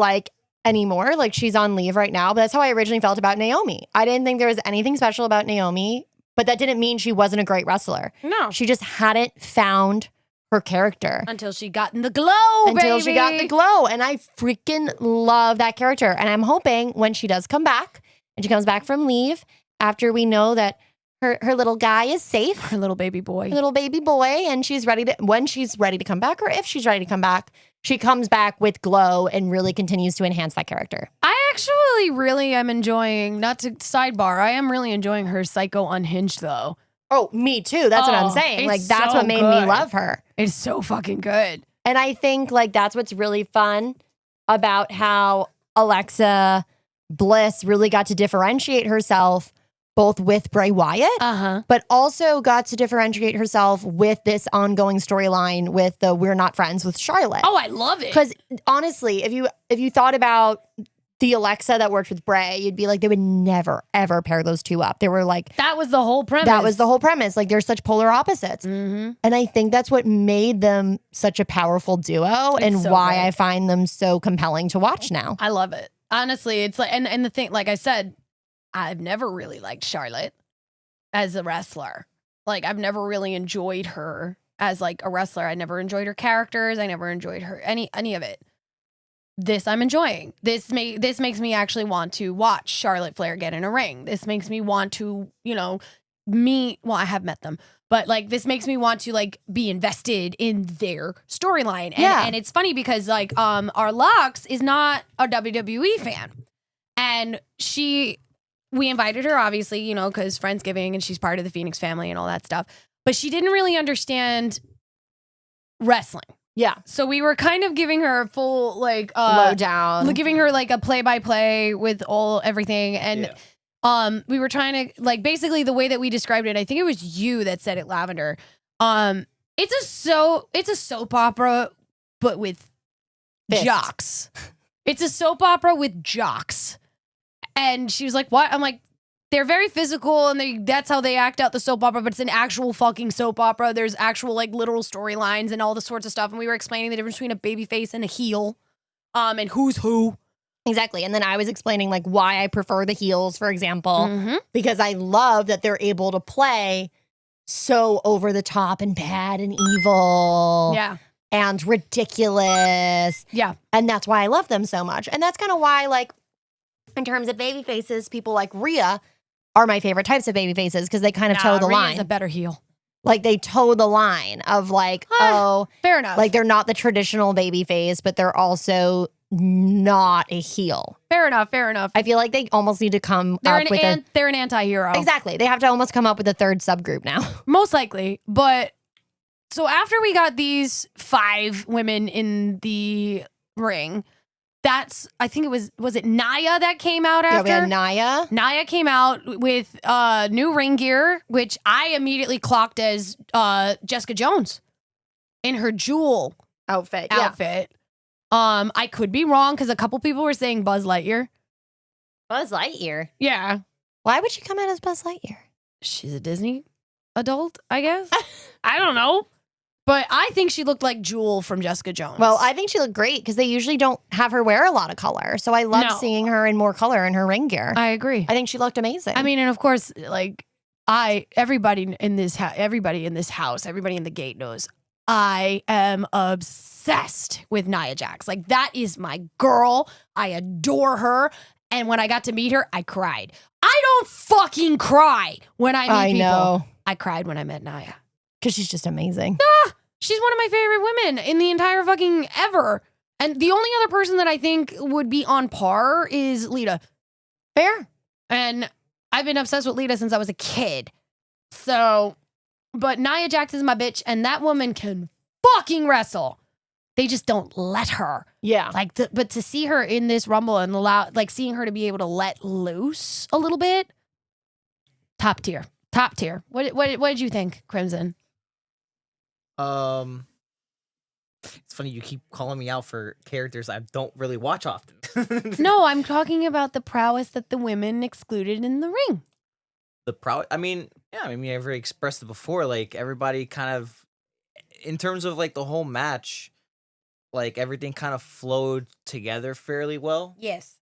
anymore. Like she's on leave right now, but that's how I originally felt about Naomi. I didn't think there was anything special about Naomi, but that didn't mean she wasn't a great wrestler. No. She just hadn't found her character. Until she got in the glow, Until she got the baby. glow. And I freaking love that character. And I'm hoping when she does come back, and she comes back from leave, after we know that her little guy is safe, Her little baby boy. her little baby boy, and when she's ready to come back, or if she's ready to come back, she comes back with glow and really continues to enhance that character. I actually really am enjoying, not to sidebar, I am really enjoying her Psycho Unhinged though. Oh, me too. That's what I'm Oh, saying. it's Like, that's so what made good. me love her. It's so fucking good. And I think that's what's really fun about how Alexa Bliss really got to differentiate herself both with Bray Wyatt, Uh-huh. but also got to differentiate herself with this ongoing storyline with the We're Not Friends with Charlotte. Oh, I love it. Because honestly, if you thought about the Alexa that worked with Bray, you'd be like, they would never, ever pair those two up. They were like, That was the whole premise. that was the whole premise. Like, they're such polar opposites. Mm-hmm. And I think that's what made them such a powerful duo and so why good. I find them so compelling to watch now. I love it. Honestly, it's like, and the thing, like I said, I've never really liked Charlotte as a wrestler. Like, I've never really enjoyed her as like a wrestler. I never enjoyed her characters. I never enjoyed her any of it. This I'm enjoying. This makes me actually want to watch Charlotte Flair get in a ring. This makes me want to, meet. Well, I have met them, but like this makes me want to like be invested in their storyline. Yeah. And it's funny because like our Lux is not a WWE fan, and we invited her obviously, because Friendsgiving and she's part of the Feinics family and all that stuff, but she didn't really understand wrestling. Yeah. So we were kind of giving her a full like Low down. giving her like a play-by-play with everything, and Yeah. We were trying to like basically the way that we described it. I think it was you that said it, Lavender. It's a soap opera, but with Fist. jocks. It's a soap opera with jocks. And she was like, "What?" I'm like, "They're very physical, and that's how they act out the soap opera. But it's an actual fucking soap opera. There's actual like literal storylines and all the sorts of stuff." And we were explaining the difference between a baby face and a heel, and who's who. Exactly. And then I was explaining like why I prefer the heels, for example, Mhm. because I love that they're able to play so over the top and bad and evil Yeah, and ridiculous. yeah. And that's why I love them so much. And that's kind of why, like, in terms of baby faces, people like Rhea are my favorite types of baby faces because they kind of toe the Rhea's line. a better heel. Like they toe the line of like, oh, Fair enough. like they're not the traditional baby face, but they're also not a heel. fair enough. Fair enough. I feel like they almost need to come They're up with they're an anti-hero. exactly. They have to almost come up with a third subgroup now. Most likely. But so after we got these 5 women in the ring, I think was it Naya that came out Yeah, after? we had Naya. Naya came out with new ring gear, which I immediately clocked as Jessica Jones in her jewel Outfit. Yeah. outfit. I could be wrong because a couple people were saying Buzz Lightyear. Buzz Lightyear. Yeah. Why would she come out as Buzz Lightyear? She's a Disney adult, I guess. I don't know. But I think she looked like Jewel from Jessica Jones. Well, I think she looked great because they usually don't have her wear a lot of color. So I love No. seeing her in more color in her ring gear. I agree. I think she looked amazing. I mean, and of course, like everybody in this house, everybody in the gate knows I am obsessed with Nia Jax. Like that is my girl. I adore her. And when I got to meet her, I cried. I don't fucking cry when I meet people. know. I cried when I met Nia. Because she's just amazing. She's one of my favorite women in the entire fucking ever. And the only other person that I think would be on par is Lita. Fair. And I've been obsessed with Lita since I was a kid. So, but Nia Jax is my bitch, and that woman can fucking wrestle. They just don't let her. Yeah. But to see her in this Rumble and seeing her to be able to let loose a little bit, top tier. What did you think, Crimson? It's funny you keep calling me out for characters I don't really watch often. No, I'm talking about the prowess that the women excluded in the ring. I mean, I've already expressed it before. Like everybody kind of, in terms of like the whole match, like everything kind of flowed together fairly well. Yes.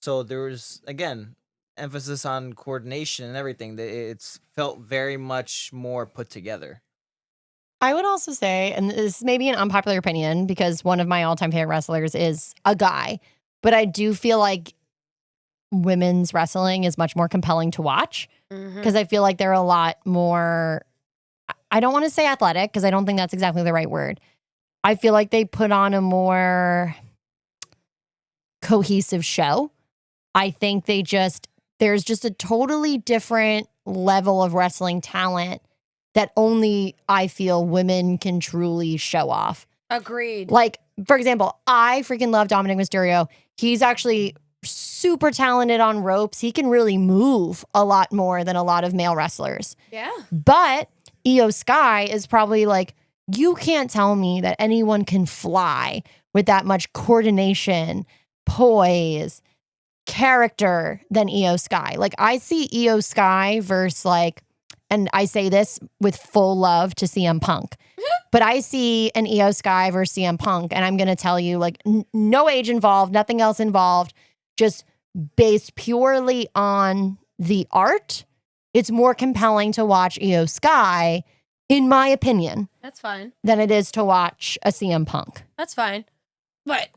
So there was, again, emphasis on coordination and everything. It's felt very much more put together. I would also say, and this may be an unpopular opinion because one of my all-time favorite wrestlers is a guy, but I do feel like women's wrestling is much more compelling to watch because I feel like they're a lot more, I don't want to say athletic because I don't think that's exactly the right word. I feel like they put on a more cohesive show. I think there's just a totally different level of wrestling talent that only I feel women can truly show off. Agreed. Like, for example, I freaking love Dominic Mysterio. He's actually super talented on ropes. He can really move a lot more than a lot of male wrestlers. Yeah. But Io Sky is probably like, you can't tell me that anyone can fly with that much coordination, poise, character than Io Sky. Like, I see Io Sky versus like, and I say this with full love to CM Punk, but I see an Io Sky versus CM Punk, and I'm going to tell you, like, no age involved, nothing else involved, just based purely on the art. It's more compelling to watch Io Sky, in my opinion, That's fine. than it is to watch a CM Punk. That's fine. But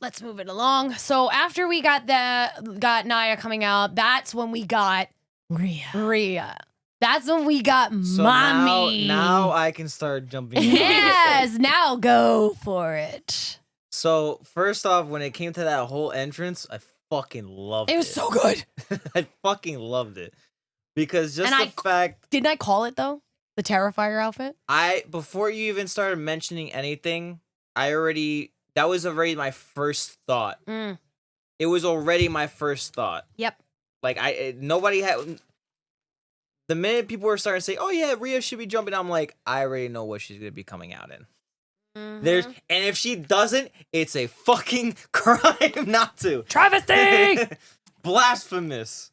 let's move it along. So after we got Nia coming out, that's when we got Rhea. That's when we got So Mommy. now I can start jumping in. Yes, now go for it. So first off, when it came to that whole entrance, I fucking loved it. It was so good. I fucking loved it. Because just And the fact Didn't I call it though? The Terrifier outfit? before you even started mentioning anything, that was already my first thought. Mm. It was already my first thought. Yep. Like nobody had. The minute people were starting to say, "Oh yeah, Rhea should be jumping," I'm like, I already know what she's gonna be coming out in. And if she doesn't, it's a fucking crime not to. Travesty! Blasphemous.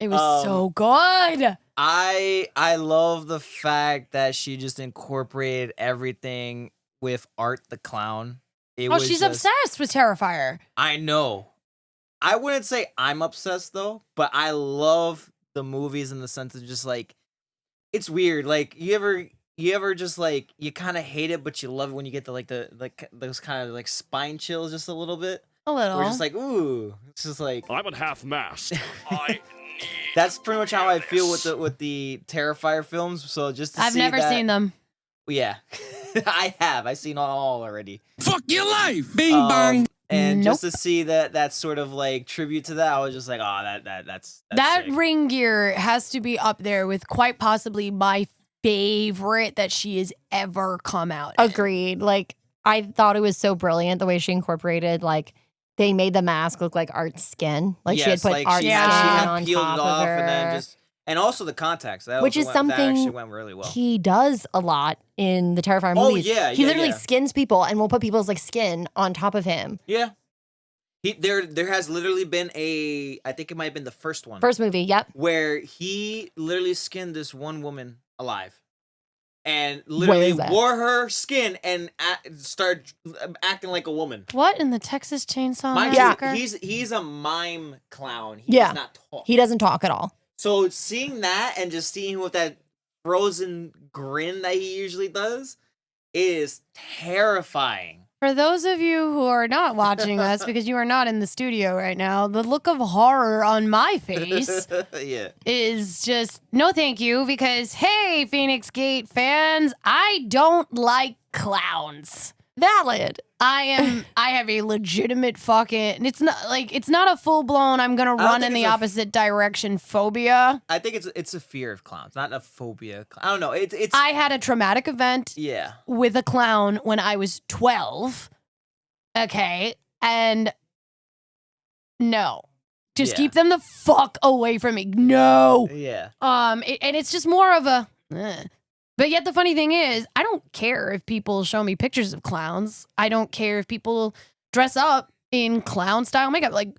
It was so good. I love the fact that she just incorporated everything with Art the Clown. She's obsessed with Terrifier. I know. I wouldn't say I'm obsessed though, but I love the movies in the sense of just like, it's weird. Like you ever just like, you kind of hate it, but you love it when you get those kind of like spine chills just a little bit. A little. We're just like, ooh, it's just like, I'm at half mast. I need. that's pretty much to how hear I feel this. with the Terrifier films. So just to I've see never that- seen them. Yeah, I have. I've seen all already. Fuck your life. Bing bong. And Nope. just to see that sort of like tribute to that, I was just like, oh, that's That sick. ring gear has to be up there with quite possibly my favorite that she has ever come out. in. Agreed. Like, I thought it was so brilliant the way she incorporated, like, they made the mask look like Art's skin. Like, she had Yes, put like, Art's she skin had on peeled top it off of her. and then just, and also the contacts. That Which also is that something actually went really well. he does a lot in the Terrifier Oh, movies. yeah, he yeah, literally yeah. skins people and will put people's like skin on top of him. Yeah. There has literally been I think it might have been the first one. First movie, yep. Where he literally skinned this one woman alive. And Where literally is that? wore her skin and started acting like a woman. What in the Texas Chainsaw Mind you, Massacre? he's a mime clown. He Yeah. does not talk. He doesn't talk at all. So seeing that and just seeing him with that frozen grin that he usually does is terrifying. For those of you who are not watching us because you are not in the studio right now, the look of horror on my face Yeah. is just no thank you because, hey, Phoenix Gate fans, I don't like clowns. Valid. I have a legitimate fucking, it's not a full blown, I'm going to run think in the it's a- opposite direction phobia. I think it's a fear of clowns, not a phobia. I don't know. It's I had a traumatic event yeah. with a clown when I was 12. Okay. And no. Just Yeah. keep them the fuck away from me. No. Yeah. And it's just more of a But yet the funny thing is, I don't care if people show me pictures of clowns. I don't care if people dress up in clown style makeup. Like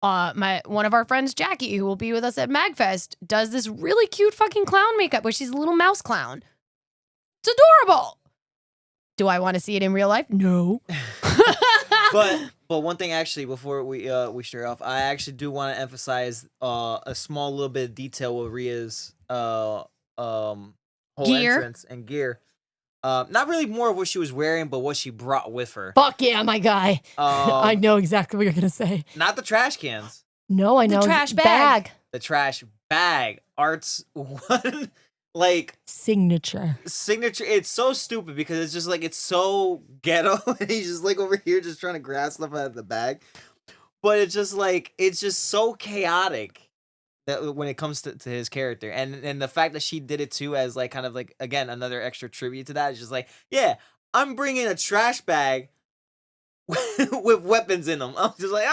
one of our friends, Jackie, who will be with us at MagFest, does this really cute fucking clown makeup where she's a little mouse clown. It's adorable. Do I want to see it in real life? No. But one thing actually before we start off, I actually do want to emphasize a small little bit of detail with Rhea's whole Gear. entrance and gear. Not really more of what she was wearing, but what she brought with her. Fuck yeah, my guy. I Um, know exactly what you're gonna say. not the trash cans, No, I know. trash bag. the trash bag. Art's one like Signature. signature. It's so stupid because it's just like it's so ghetto, and he's just like over here just trying to grab stuff out of the bag. But it's just like it's just so chaotic that when it comes to his character, and the fact that she did it too as like kind of like again another extra tribute to that is just like yeah, I'm bringing a trash bag with weapons in them. I'm just like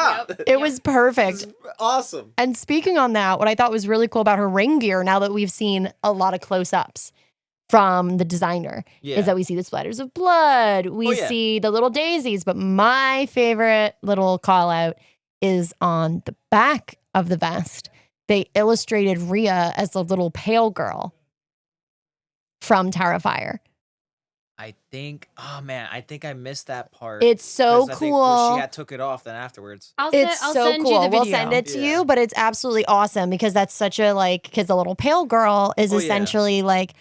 It was perfect. it's awesome. And speaking on that, what I thought was really cool about her ring gear, now that we've seen a lot of close-ups from the designer, Yeah. is that we see the splatters of blood, we Oh, yeah. see the little daisies, but my favorite little call out is on the back of the vest. They illustrated Rhea as the little pale girl from Terrifier. I think I think I missed that part. It's so 'Cause I think cool. she had took it off then afterwards. It's I'll so send cool. you the video. We'll send it to Yeah. you, but it's absolutely awesome because that's such a because the little pale girl is Oh, yeah. essentially like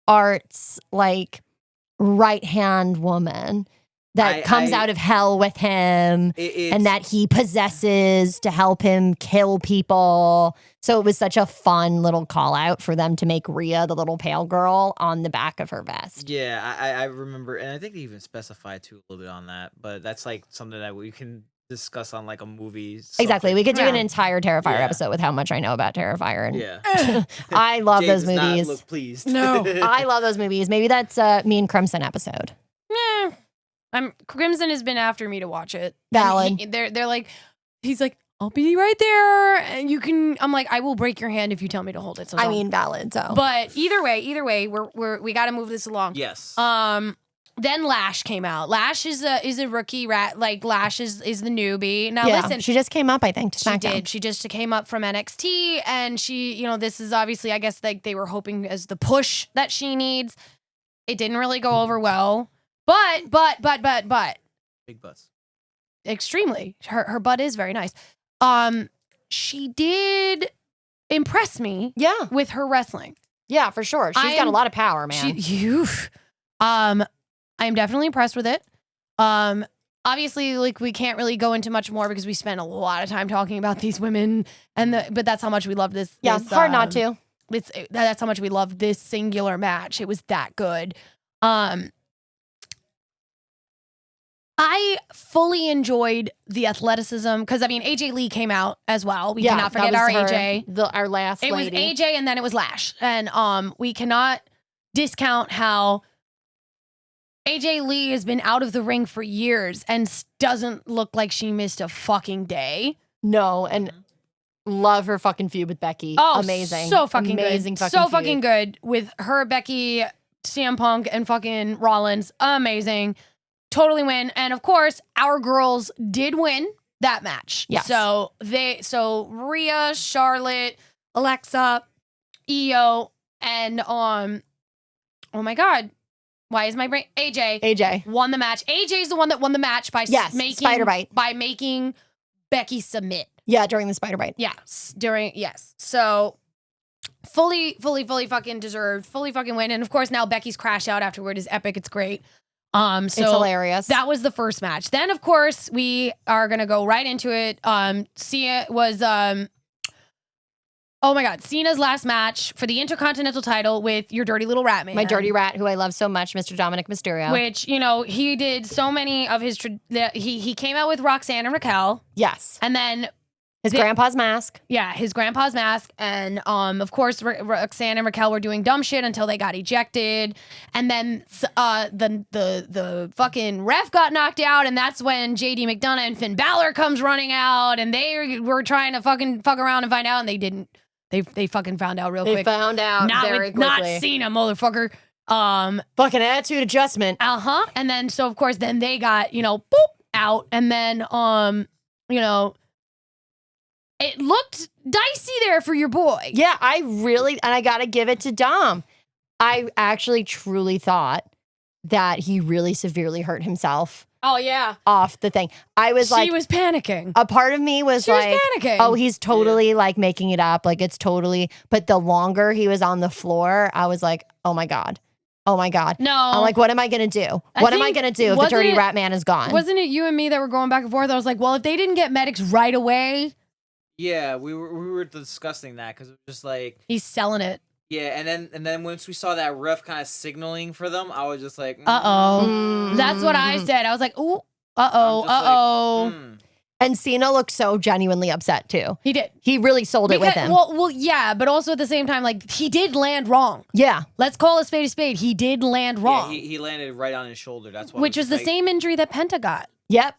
Art's like right hand woman that comes out of hell with him and that he possesses to help him kill people. So it was such a fun little call out for them to make Rhea the little pale girl on the back of her vest. Yeah, I remember, and I think they even specified too a little bit on that. But that's like something that we can discuss on like a movie. Exactly. We could do an Yeah. entire Terrifier Yeah. episode with how much I know about Terrifier. And Yeah, I love Jade those does not movies. look pleased. No. I love those movies. Maybe that's me and Crimson episode. Crimson has been after me to watch it. Valid. And they're like, he's like, I'll be right there. And you can, I'm like, I will break your hand if you tell me to hold it. So I don't. mean, valid. So, But either way, we got to move this along. Yes. Then Lash came out. Lash is a rookie rat. Like Lash is the newbie. Now yeah, listen, she just came up, I think, to she SmackDown. did. She just came up from NXT, and she, this is obviously, I guess, like they were hoping as the push that she needs. It didn't really go over well, but Big butts. extremely. Her butt is very nice. She did impress me. Yeah, With her wrestling. yeah, for sure. She's got a lot of power, man. I'm definitely impressed with it. Obviously, like we can't really go into much more because we spent a lot of time talking about these women, but that's how much we love this. Yeah, this, hard not to. That's how much we loved this singular match. It was that good. I fully enjoyed the athleticism because I mean AJ Lee came out as well. We cannot forget that our was AJ. our last It lady. was AJ and then it was Lash, and we cannot discount how AJ Lee has been out of the ring for years and doesn't look like she missed a fucking day. No, and love her fucking feud with Becky. Oh, amazing. So fucking amazing good. fucking So feud. fucking good with her, Becky, CM Punk, and fucking Rollins. Amazing. Totally win. And of course, our girls did win that match. Yes. So Rhea, Charlotte, Alexa, Io, and oh my God. Why is my brain AJ. won the match. AJ's the one that won the match by Spider bite. by making Becky submit. Yeah, during the spider bite. Yes. So fully fucking deserved, fully fucking win. And of course now Becky's crash out afterward is epic. It's great. So It's hilarious. That was the first match. Then of course we are gonna go right into it. Sia was oh my God, Cena's last match for the Intercontinental title with your dirty little rat man. My dirty rat, who I love so much, Mr. Dominic Mysterio. Which, he did so many of his, he came out with Roxanne and Raquel. Yes. And then, His grandpa's mask. yeah, his grandpa's mask. And of course, Roxanne and Raquel were doing dumb shit until they got ejected. And then the fucking ref got knocked out. And that's when JD McDonough and Finn Balor comes running out. And they were trying to fucking fuck around and find out. And they didn't. They fucking found out real They quick. found out very quickly. Not Cena, motherfucker. Fucking attitude adjustment. And then, so of course, then they got, boop, out. And then, it looked dicey there for your boy. Yeah, and I gotta give it to Dom. I actually truly thought that he really severely hurt himself Oh, yeah. off the thing. I was She was panicking. a part of me was She was like, panicking. oh, he's totally like making it up. Like it's totally, but the longer he was on the floor, I was like, oh my God. Oh my God. No. I'm like, what am I going to do? What am I going to do if the wasn't dirty it- rat man is gone? Wasn't it you and me that were going back and forth? I was like, well, if they didn't get medics right away, Yeah, we were discussing that because it was just like, he's selling it. yeah, and then once we saw that ref kind of signaling for them, I was just like, That's what I said. I was like, ooh, And Cena looked so genuinely upset too. He did. He really sold it with him. Well, yeah, but also at the same time, like, he did land wrong. Yeah. Let's call a spade a spade. He did land wrong. Yeah, he landed right on his shoulder. That's why. Which was the same injury that Penta got. Yep.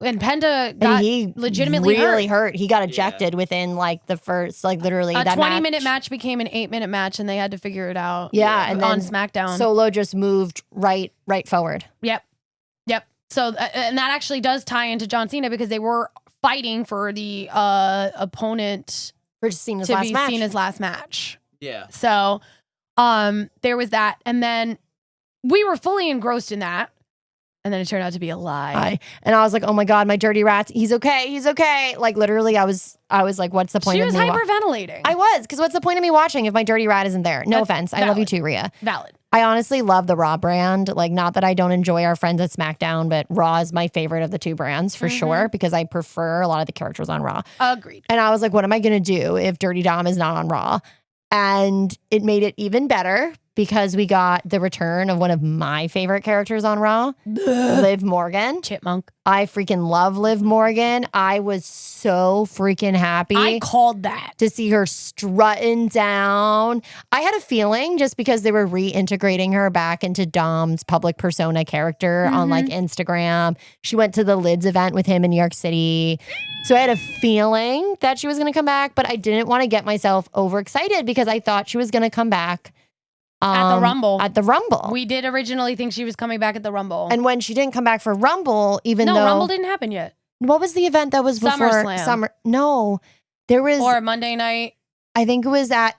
And Penta got And he legitimately really hurt. hurt. He got ejected within like the first, like literally A that 20-minute match became an 8-minute match, and they had to figure it out. Yeah, and on then SmackDown. Solo just moved right forward. Yep. So, and that actually does tie into John Cena because they were fighting for the opponent For Cena's to last be match. Cena's last match. Yeah. So, there was that, and then we were fully engrossed in that, and then it turned out to be a lie. And I was like, oh my God, my dirty rat. He's okay. He's okay. Like literally I was like, what's the point She of was me? hyperventilating. I was, because what's the point of me watching if my dirty rat isn't there? No That's offense. I love you valid. too, Rhea. Valid. I honestly love the Raw brand. Like, not that I don't enjoy our friends at SmackDown, but Raw is my favorite of the two brands for sure, because I prefer a lot of the characters on Raw. Agreed. And I was like, what am I going to do if Dirty Dom is not on Raw? And it made it even better because we got the return of one of my favorite characters on Raw, Liv Morgan. Chipmunk. I freaking love Liv Morgan. I was so freaking happy I called that. to see her strutting down. I had a feeling just because they were reintegrating her back into Dom's public persona character on like Instagram. She went to the Lids event with him in New York City. So I had a feeling that she was going to come back, but I didn't want to get myself overexcited because I thought she was going to come back At the Rumble. At the Rumble. We did originally think she was coming back at the Rumble. And when she didn't come back for Rumble, even though Rumble didn't happen yet. what was the event that was before SummerSlam. No, there was. Or Monday night. I think it was at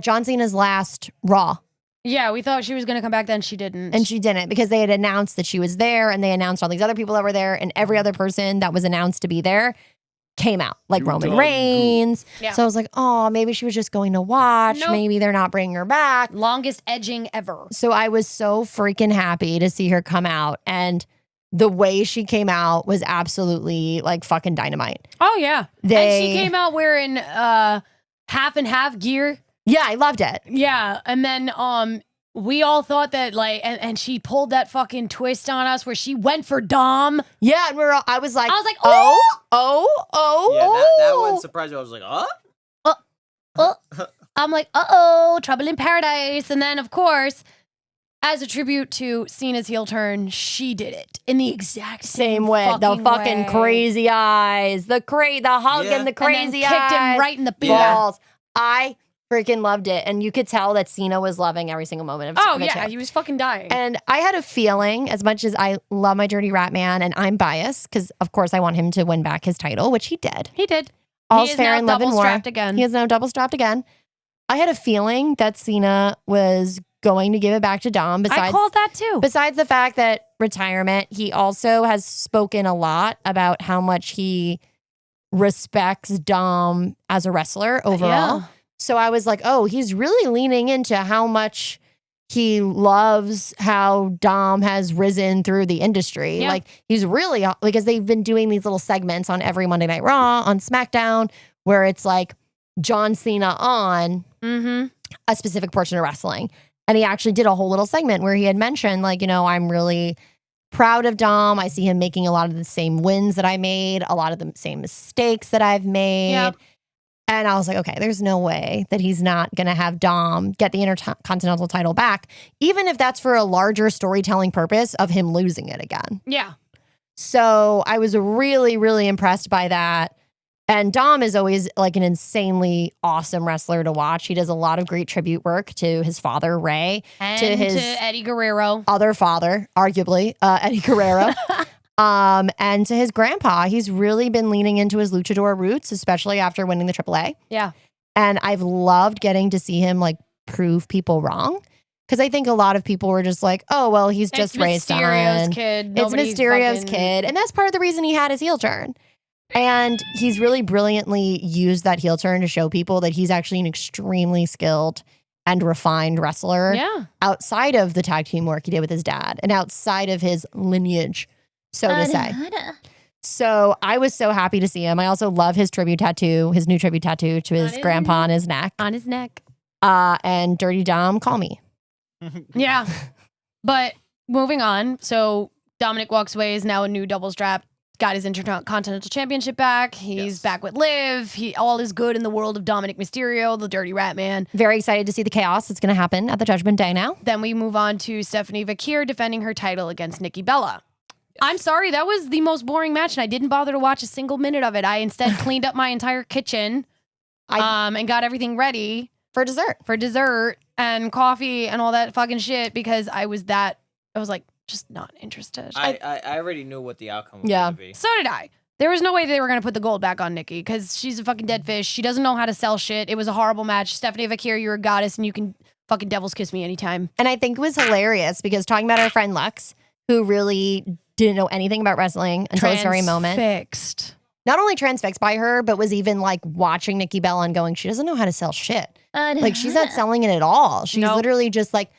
John Cena's last Raw, Yeah, we thought she was going to come back then. She didn't. and she didn't because they had announced that she was there, and they announced all these other people that were there, and every other person that was announced to be there came out, like You Roman done Reigns. Yeah. So I was like, oh, maybe she was just going to watch. Nope. Maybe they're not bringing her back. Longest edging ever. So I was so freaking happy to see her come out, and the way she came out was absolutely like fucking dynamite. Oh, yeah. And They- she came out wearing half and half gear. Yeah, I loved it. Yeah. And then we all thought that like, and she pulled that fucking twist on us where she went for Dom. Yeah, and I was like, I was like, That one surprised me. I was like, I'm like, uh-oh, trouble in paradise. And then, of course, as a tribute to Cena's heel turn, she did it in the exact same way. The fucking way. crazy eyes, the hug Yeah. and the And then crazy kicked eyes. him right in the balls. I freaking loved it. And you could tell that Cena was loving every single moment of Oh, it yeah. too. He was fucking dying. And I had a feeling, as much as I love my Dirty Rat Man, and I'm biased, because of course I want him to win back his title, which he did. He did. All's He is fair now in love and war. double-strapped again. He is now double strapped again. I had a feeling that Cena was going to give it back to Dom. I called that too. Besides the fact that retirement, he also has spoken a lot about how much he respects Dom as a wrestler overall. Yeah. So I was like, oh, he's really leaning into how much he loves how Dom has risen through the industry. Yeah. Like he's really, because they've been doing these little segments on every Monday Night Raw, on SmackDown, where it's like John Cena on a specific portion of wrestling. And he actually did a whole little segment where he had mentioned, like, I'm really proud of Dom. I see him making a lot of the same wins that I made, a lot of the same mistakes that I've made. Yep. And I was like, okay, there's no way that he's not going to have Dom get the Intercontinental title back, even if that's for a larger storytelling purpose of him losing it again. Yeah. So I was really, really impressed by that. And Dom is always like an insanely awesome wrestler to watch. He does a lot of great tribute work to his father, Ray, And to his Eddie Guerrero. other father, arguably, Eddie Guerrero, and to his grandpa. He's really been leaning into his luchador roots, especially after winning the AAA. Yeah. And I've loved getting to see him like prove people wrong. Because I think a lot of people were just like, oh, well, he's just raised on. Mysterio's kid. It's Nobody Mysterio's fucking- kid. And that's part of the reason he had his heel turn. And he's really brilliantly used that heel turn to show people that he's actually an extremely skilled and refined wrestler Yeah. outside of the tag team work he did with his dad and outside of his lineage, so to say. So I was so happy to see him. I also love his tribute tattoo, his new tribute tattoo to his his grandpa on his neck. On his neck. And Dirty Dom, call me. Yeah. But moving on. So Dominic walks away, is now a new double strap. Got his Intercontinental Championship back. He's back with Liv. All is good in the world of Dominic Mysterio, the Dirty Rat Man. Very excited to see the chaos that's going to happen at the Judgment Day now. Then we move on to Stephanie Vakir defending her title against Nikki Bella. I'm sorry, that was the most boring match, and I didn't bother to watch a single minute of it. I instead cleaned up my entire kitchen and got everything ready For dessert. for dessert and coffee and all that fucking shit because I was like, just not interested. I already knew what the outcome was Yeah. going to be. So did I. There was no way they were going to put the gold back on Nikki because she's a fucking dead fish. She doesn't know how to sell shit. It was a horrible match. Stephanie Vakir, you're a goddess and you can fucking devil's kiss me anytime. And I think it was hilarious because talking about our friend Lux, who really didn't know anything about wrestling until this very moment. Transfixed. Not only transfixed by her, but was even like watching Nikki Bella and going, she doesn't know how to sell shit. Like she's not selling it at all. She's Nope. literally just like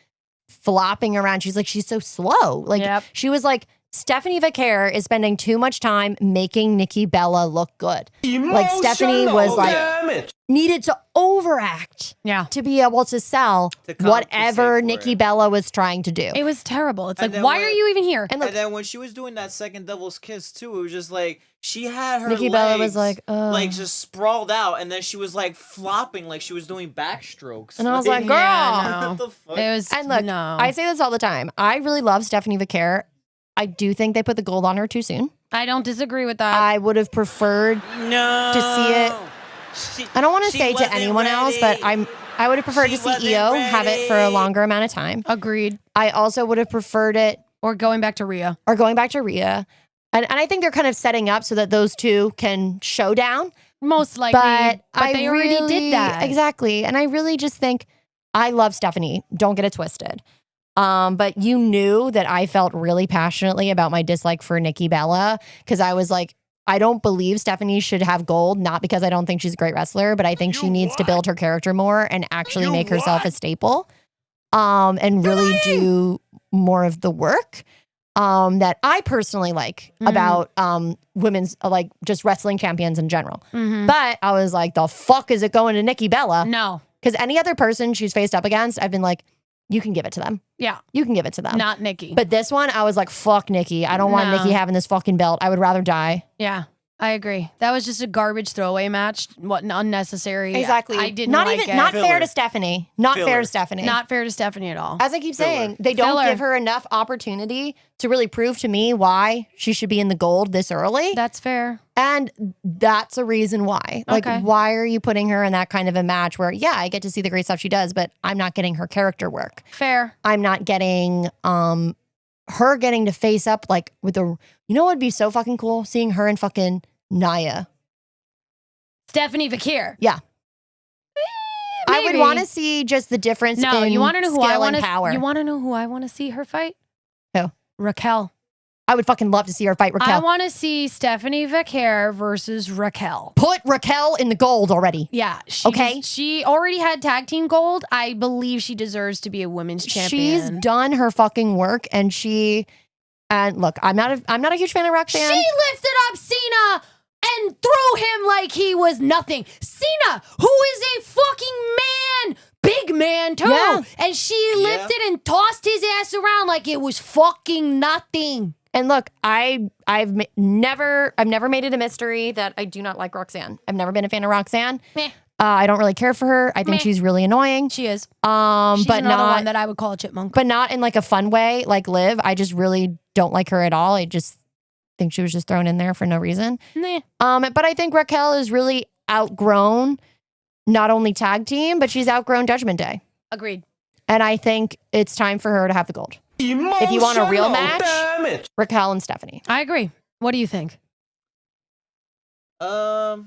flopping around. She's like, she's so slow. Like Yep. she was like Stephanie Vaquer is spending too much time making Nikki Bella look good. Like Stephanie was like needed to overact Yeah. to be able to sell To compensate whatever for Nikki it. Bella was trying to do. It was terrible. It's And like, then why when- are you even here? And look, And then when she was doing that second devil's kiss too, it was just like she had her Nikki legs, Bella was like, ugh. like just sprawled out, and then she was like flopping, like she was doing backstrokes. And I was like, girl. Yeah, no. what the fuck? It was and look, no. I say this all the time. I really love Stephanie Vaquer. I do think they put the gold on her too soon. I don't disagree with that. I would have preferred no to see it. I don't want to She say to wasn't anyone else, but ready. I would have preferred She to see wasn't Io have it for a ready. longer amount of time. Agreed. I also would have preferred it Or going back to Rhea. or going back to Rhea. And I think they're kind of setting up so that those two can show down. Most likely. But they already really, did that. Exactly. And I really just think I love Stephanie. Don't get it twisted. But you knew that I felt really passionately about my dislike for Nikki Bella because I was like, I don't believe Stephanie should have gold, not because I don't think she's a great wrestler, but I think she needs to build her character more and actually make herself a staple. And really do more of the work that I personally like about women's like just wrestling champions in general. Mhm. But I was like, the fuck is it going to Nikki Bella? No. Because any other person she's faced up against, I've been like, you can give it to them. Yeah. You can give it to them. Not Nikki. But this one, I was like, fuck Nikki. I don't want No. Nikki having this fucking belt. I would rather die. Yeah. I agree. That was just a garbage throwaway match. What unnecessary. I didn't Not like even it. not fair Filler. to Stephanie. Not fair Filler. to Stephanie. Not fair to Stephanie at all. As I keep Filler. saying, they don't Filler. give her enough opportunity to really prove to me why she should be in the gold this early. That's fair. And that's a reason why. Like, Okay. why are you putting her in that kind of a match where, yeah, I get to see the great stuff she does, but I'm not getting her character work. Fair. I'm not getting her getting to face up like with the, you know what would be so fucking cool? Seeing her and fucking Naya. Stephanie Vaquer. Yeah. I would Maybe. want to see just the difference No, in you want to know who I skill want and power. to. You want to know who I want to see her fight? Who? Raquel. I would fucking love to see her fight Raquel. I want to see Stephanie Vaquer versus Raquel. Put Raquel in the gold already. Yeah. She Okay. She already had tag team gold. I believe she deserves to be a women's champion. She's done her fucking work, and look, I'm not a huge fan of Roxanne. She lifted up Cena and threw him like he was nothing. Cena, who is a fucking man, big man too, Yeah. and she lifted and tossed his ass around like it was fucking nothing. And look, I've never made it a mystery that I do not like Roxanne. I've never been a fan of Roxanne. Meh. I don't really care for her. I think Meh. she's really annoying. She is. She's But another not one that I would call a chipmunk. but not in like a fun way, like Liv. I just really don't like her at all. I just think she was just thrown in there for no reason. Nah. But I think Raquel is really outgrown not only tag team, but she's outgrown Judgment Day. Agreed. And I think it's time for her to have the gold. If you want a real match, Raquel and Stephanie. I agree. What do you think? I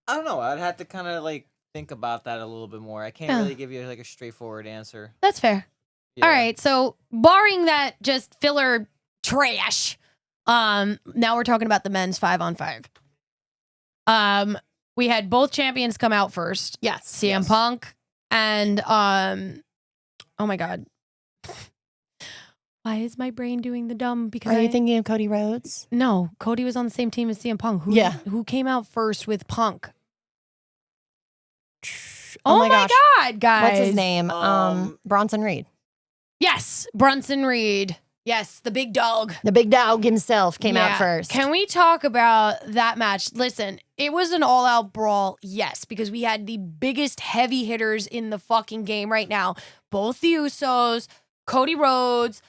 don't know. I'd have to kind of like think about that a little bit more. I can't Yeah. really give you like a straightforward answer. That's fair. Yeah. All right. So barring that just filler trash, now we're talking about the men's 5-on-5. We had both champions come out first. Yes. CM Yes. Punk and oh my god. Why is my brain doing the dumb? Because Are you thinking of Cody Rhodes? no, Cody was on the same team as CM Punk. Yeah. Who came out first with Punk? Oh my gosh. god, guys. What's his name? Um, Bronson Reed. Yes, Brunson Reed. Yes, the big dog. The big dog himself came Yeah. out first. Can we talk about that match? Listen, it was an all-out brawl, yes, because we had the biggest heavy hitters in the fucking game right now. Both the Usos, Cody Rhodes,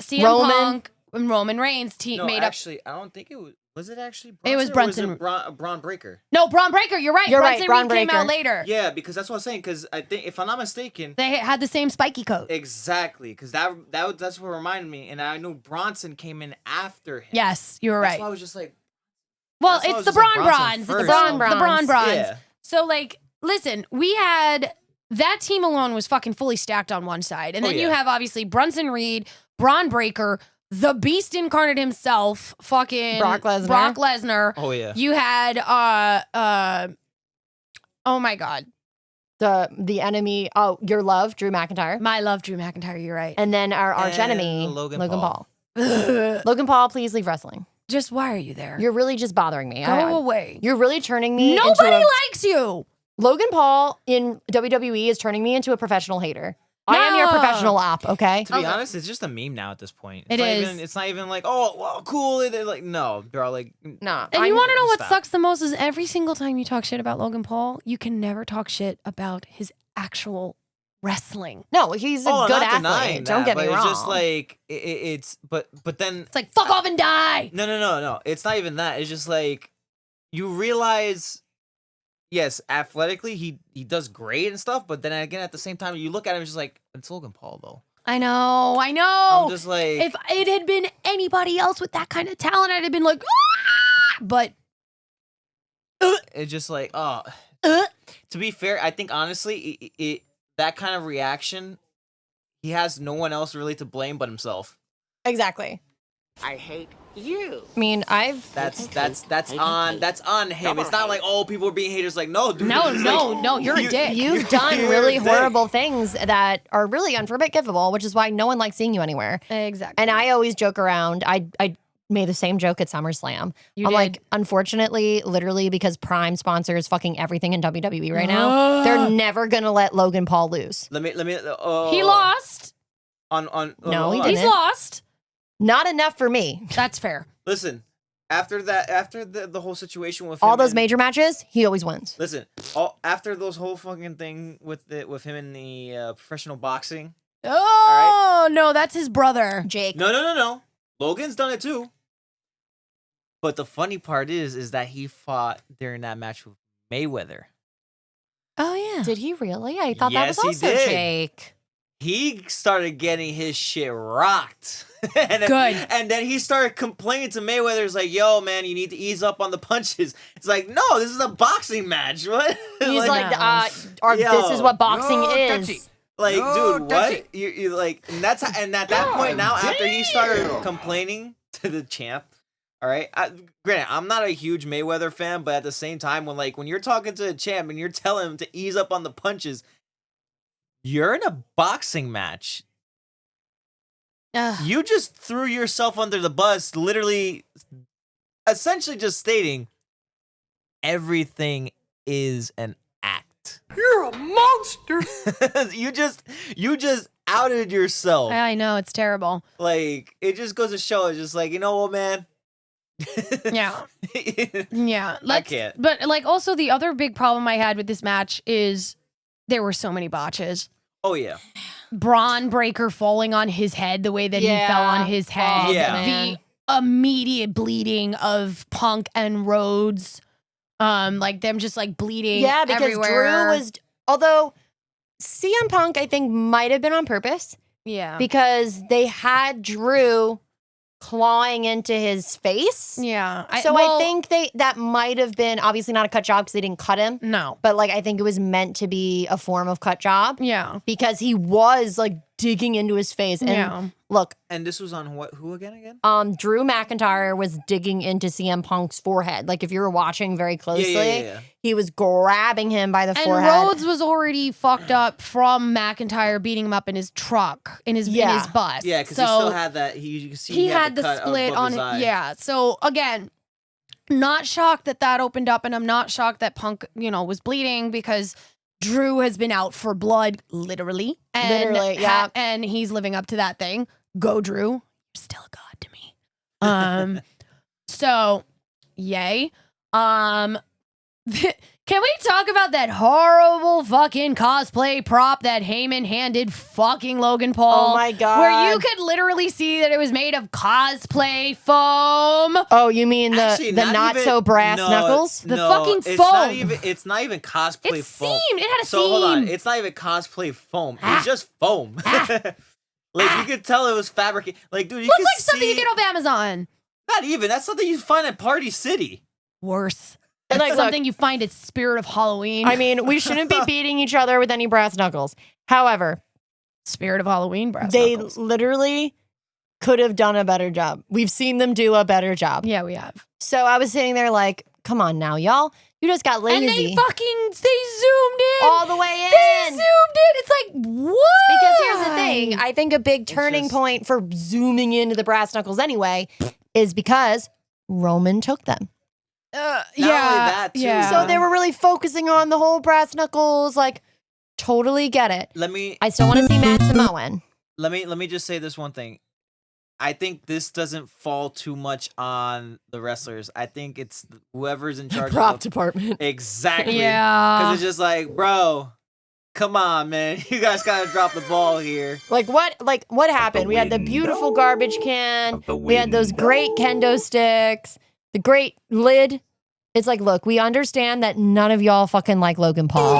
CM Roman. Punk, and Roman Reigns No, made actually, I don't think it was. Was it actually? It was Brunson, or Brunson. was it Braun Breaker? up. No, Braun Breaker. You're right. You're right, Brunson Braun Reed came out Breaker. later. Yeah, because that's what I'm saying. Because I think, if I'm not mistaken, They had the same spiky coat. exactly. Because that's what reminded me, and I knew Bronson came in after him. Yes, you were That's right. why I was just like, Well, that's why I it's was the just like Braun Bronson Bronze. It's the first. Braun Bronze. The Braun Bronze. yeah, So, like, listen, we had that team alone was fucking fully stacked on one side. And Oh, then you yeah. have obviously Brunson Reed, Braun Breaker, the Beast incarnate himself, fucking Brock Lesnar. Brock Lesnar. oh yeah. You had oh my God. The enemy. Oh, your love, Drew McIntyre. My love, Drew McIntyre, you're right. And then our arch And enemy, Logan Logan Paul. Paul. Logan Paul, please leave wrestling. Just why are you there? You're really just bothering me. Go away. You're really turning me Nobody into likes you. Logan Paul in WWE is turning me into a professional hater. I am your No. professional op, okay? To be honest, it's just a meme now at this point. It is. It's not even like, oh, well, cool. They're like, no, they're all like, No. And you want to know what Stop. sucks the most is every single time you talk shit about Logan Paul, you can never talk shit about his actual wrestling. No, he's a oh, good not denying athlete. Don't that, get me but wrong. It's just like but then It's like, fuck off and die. no. It's not even that. It's just like you realize, yes, athletically he does great and stuff, but then again at the same time you look at him, it's just like it's Logan Paul though. I know. I'm just like, If it had been anybody else with that kind of talent, I'd have been like, ah! But it's just like, oh. uh, To be fair, I think honestly, it that kind of reaction, he has no one else really to blame but himself. Exactly. I hate you. I mean, That's on him. It's not like, oh, people are being haters. Like, no, dude. no, it's no, like, no, you're a dick. you've done You're really a dick. horrible things that are really unforgivable, which is why no one likes seeing you anywhere. Exactly. And I always joke around. I made the same joke at SummerSlam. You I'm did. like, unfortunately, literally, because Prime sponsors fucking everything in WWE right now, they're never gonna let Logan Paul lose. Let me. He lost. on. No, hold he on. didn't. He's lost. Not enough for me. That's fair. Listen, after the whole situation with All him those and- major matches, he always wins. Listen, after those whole fucking thing with him in the professional boxing. Oh, no, that's his brother. Jake. No. Logan's done it too. But the funny part is that he fought during that match with Mayweather. Oh, yeah. Did he really? I thought Yes, that he was also did. Jake. He started getting his shit rocked. and Good. And then he started complaining to Mayweather. He's like, yo, man, you need to ease up on the punches. It's like, no, this is a boxing match. What? He's like, no. this is what boxing No, is. touchy. Like, No, dude, touchy. what? You like, and and at that point now, after he started complaining to the champ, all right. Granted, I'm not a huge Mayweather fan, but at the same time, when you're talking to the champ and you're telling him to ease up on the punches, you're in a boxing match. Ugh. You just threw yourself under the bus, literally, essentially just stating everything is an act. You're a monster. you just outed yourself. I know, it's terrible. Like, it just goes to show, it's just like, you know what, man? Yeah. Yeah. I can't. But, like, also the other big problem I had with this match is there were so many botches. Oh, yeah. Braun Breaker falling on his head the way that he fell on his head. Oh, Yeah. man. The immediate bleeding of Punk and Rhodes. Like them just like bleeding Yeah, because everywhere. Drew was, although CM Punk, I think, might have been on purpose Yeah. because they had Drew clawing into his face. Yeah. I think that might have been obviously not a cut job because they didn't cut him, No. but like I think it was meant to be a form of cut job Yeah. because he was like digging into his face. And Yeah. look, And this was on who again? Drew McIntyre was digging into CM Punk's forehead. Like if you were watching very closely, Yeah. he was grabbing him by the And forehead. Rhodes was already fucked up from McIntyre beating him up in his truck, in his bus. Yeah, because so he still had that. You can see he had the the cut split above on his eye. Yeah. So again, not shocked that opened up, and I'm not shocked that Punk, was bleeding because Drew has been out for blood, literally. And Literally, yeah. and he's living up to that thing. Go, Drew. You're still a god to me. So, yay. Can we talk about that horrible fucking cosplay prop that Heyman handed fucking Logan Paul? Oh my God. Where you could literally see that it was made of cosplay foam. Oh, you mean Actually, the not even- so brass no, knuckles? The no, fucking it's foam. It's not even cosplay It's foam. seamed. It had a So hold on, seam. it's not even cosplay foam. Ah. It's just foam. Like you could tell it was fabricated. Like dude, you Looks could like something see, you get off Amazon. Not even. That's something you find at Party City. Worse. And That's like, look, something you find at Spirit of Halloween. I mean, we shouldn't be beating each other with any brass knuckles. However, Spirit of Halloween brass they knuckles. literally could have done a better job. We've seen them do a better job. Yeah, we have. So I was sitting there like, come on now, y'all. You just got lazy. And they zoomed in. all the way in. They zoomed in. It's like, what? Because here's the thing. I think a big turning point for zooming into the brass knuckles anyway is because Roman took them. Not only that, too. So they were really focusing on the whole brass knuckles. Like, totally get it. I still want to see Matt Samoan. Let me just say this one thing. I think this doesn't fall too much on the wrestlers. I think it's whoever's in charge Prop of the department. Exactly. Yeah. Because it's just like, bro, come on, man. You guys gotta drop the ball here. Like what happened? We had the beautiful garbage can. We had those great kendo sticks. The great lid. It's like, look, we understand that none of y'all fucking like Logan Paul.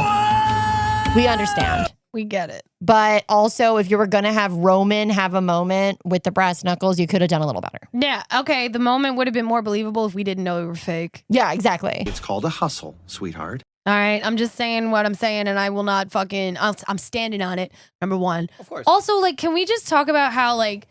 We understand. We get it. But also, if you were going to have Roman have a moment with the brass knuckles, you could have done a little better. Yeah. Okay. The moment would have been more believable if we didn't know we were fake. Yeah, exactly. It's called a hustle, sweetheart. All right. I'm just saying what I'm saying, and I will not fucking. I'm standing on it. Number one. Of course. Also, like, can we just talk about how, like,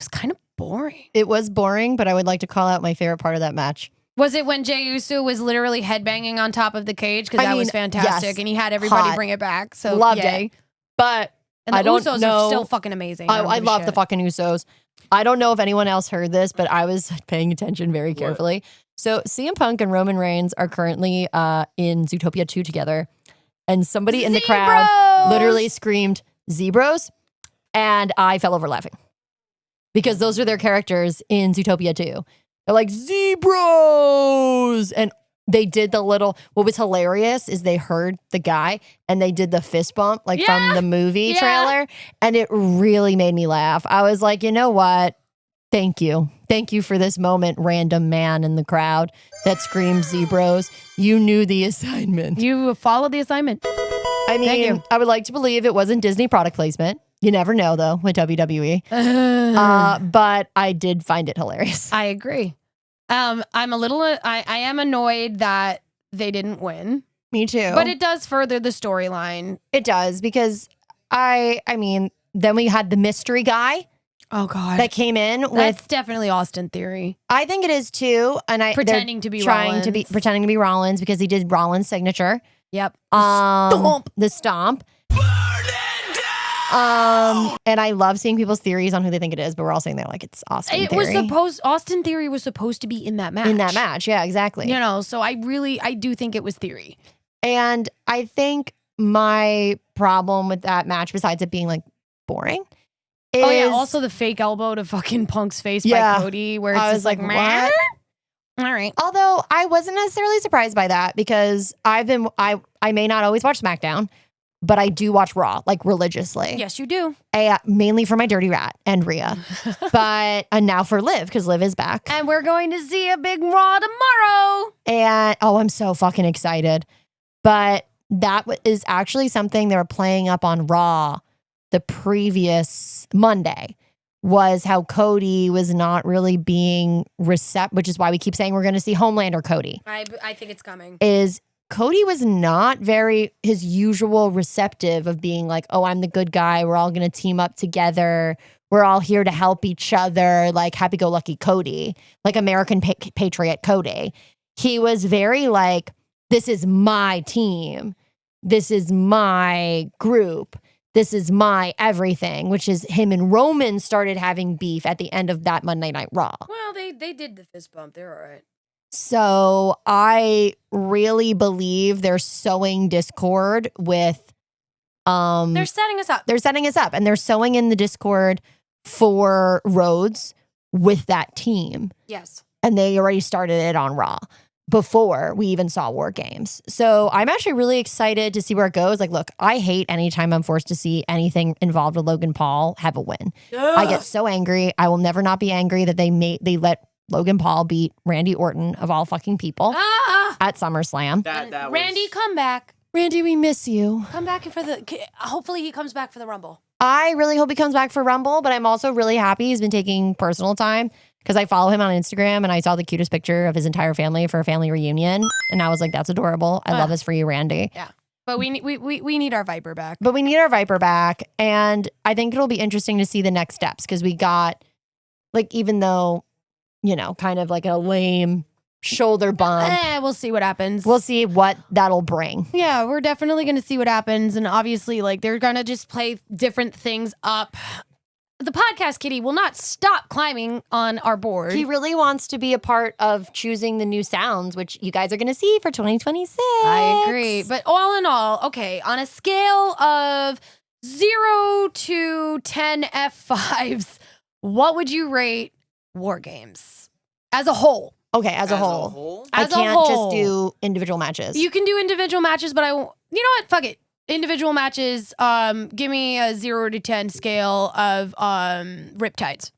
it's kind of boring? It was boring, but I would like to call out my favorite part of that match. Was it when Jey Uso was literally headbanging on top of the cage? Because I that was mean, fantastic, yes. and he had everybody Hot. bring it back. So Loved yay. it. But And the I don't Usos know. are still fucking amazing. I don't give a love the shit. fucking Usos. I don't know if anyone else heard this, but I was paying attention very carefully. So CM Punk and Roman Reigns are currently in Zootopia 2 together. And somebody in the crowd Zebros! literally screamed, "Zebros," and I fell over laughing. Because those are their characters in Zootopia 2. They're like, "Zebros!" And they did the little, what was hilarious is they heard the guy and they did the fist bump like from the movie trailer. And it really made me laugh. I was like, you know what? Thank you. Thank you for this moment, random man in the crowd that screams Zebros. You knew the assignment. You followed the assignment. I mean, I would like to believe it wasn't Disney product placement. You never know, though, with WWE. But I did find it hilarious. I agree. I'm a little. I am annoyed that they didn't win, Me too. but it does further the storyline. It does because I mean, then we had the mystery guy Oh God, that came in with. that's definitely Austin Theory I think it is too, and they're pretending to be pretending to be Rollins because he did Rollins' signature. Yep. The stomp. And I love seeing people's theories on who they think it is, but we're all saying they're like it's Austin Theory. Austin Theory was supposed to be in that match. In that match, yeah, exactly. You know, so I do think it was Theory. And I think my problem with that match, besides it being like boring, is Oh yeah, also the fake elbow to fucking Punk's face Yeah. by Cody, where it's I was just like, like, "Meh." what? All right. Although I wasn't necessarily surprised by that because I may not always watch SmackDown, but I do watch Raw like religiously. Yes, you do. Mainly for my dirty rat and Rhea, but now for Liv because Liv is back. And we're going to see a big Raw tomorrow. And I'm so fucking excited. But that is actually something they were playing up on Raw the previous Monday. Was how Cody was not really being receptive, which is why we keep saying we're going to see Homelander Cody. I think it's coming. Is Cody was not very his usual receptive of being like, oh, I'm the good guy. We're all going to team up together. We're all here to help each other. Like happy-go-lucky Cody, like American Patriot Cody. He was very like, this is my team. This is my group. This is my everything, which is him and Roman started having beef at the end of that Monday Night Raw. Well, they did the fist bump. They're all right. So I really believe they're sowing discord with They're setting us up. they're setting us up and they're sowing in the discord for Rhodes with that team. Yes. And they already started it on Raw before we even saw War Games. So I'm actually really excited to see where it goes. Like, look, I hate anytime I'm forced to see anything involved with Logan Paul have a win. I get so angry. I will never not be angry that they let Logan Paul beat Randy Orton of all fucking people at SummerSlam. That Randy, come back. Randy, we miss you. Come back hopefully he comes back for the Rumble. I really hope he comes back for Rumble, but I'm also really happy he's been taking personal time because I follow him on Instagram and I saw the cutest picture of his entire family for a family reunion. And I was like, that's adorable. I love this for you, Randy. Yeah. But we need our Viper back. But we need our Viper back. And I think it'll be interesting to see the next steps because we got, like, even though, you know, kind of like a lame shoulder bump. We'll see what happens. We'll see what that'll bring. Yeah, we're definitely going to see what happens. And obviously, like, they're going to just play different things up. The podcast kitty will not stop climbing on our board. He really wants to be a part of choosing the new sounds, which you guys are going to see for 2026. I agree. But all in all, okay, on a scale of 0 to 10 F5s, what would you rate War Games as a whole? Okay, as a whole. I As a can't whole. just do individual matches. You can do individual matches, but you know what? Fuck it. Individual matches, give me a 0 to 10 scale of Riptides.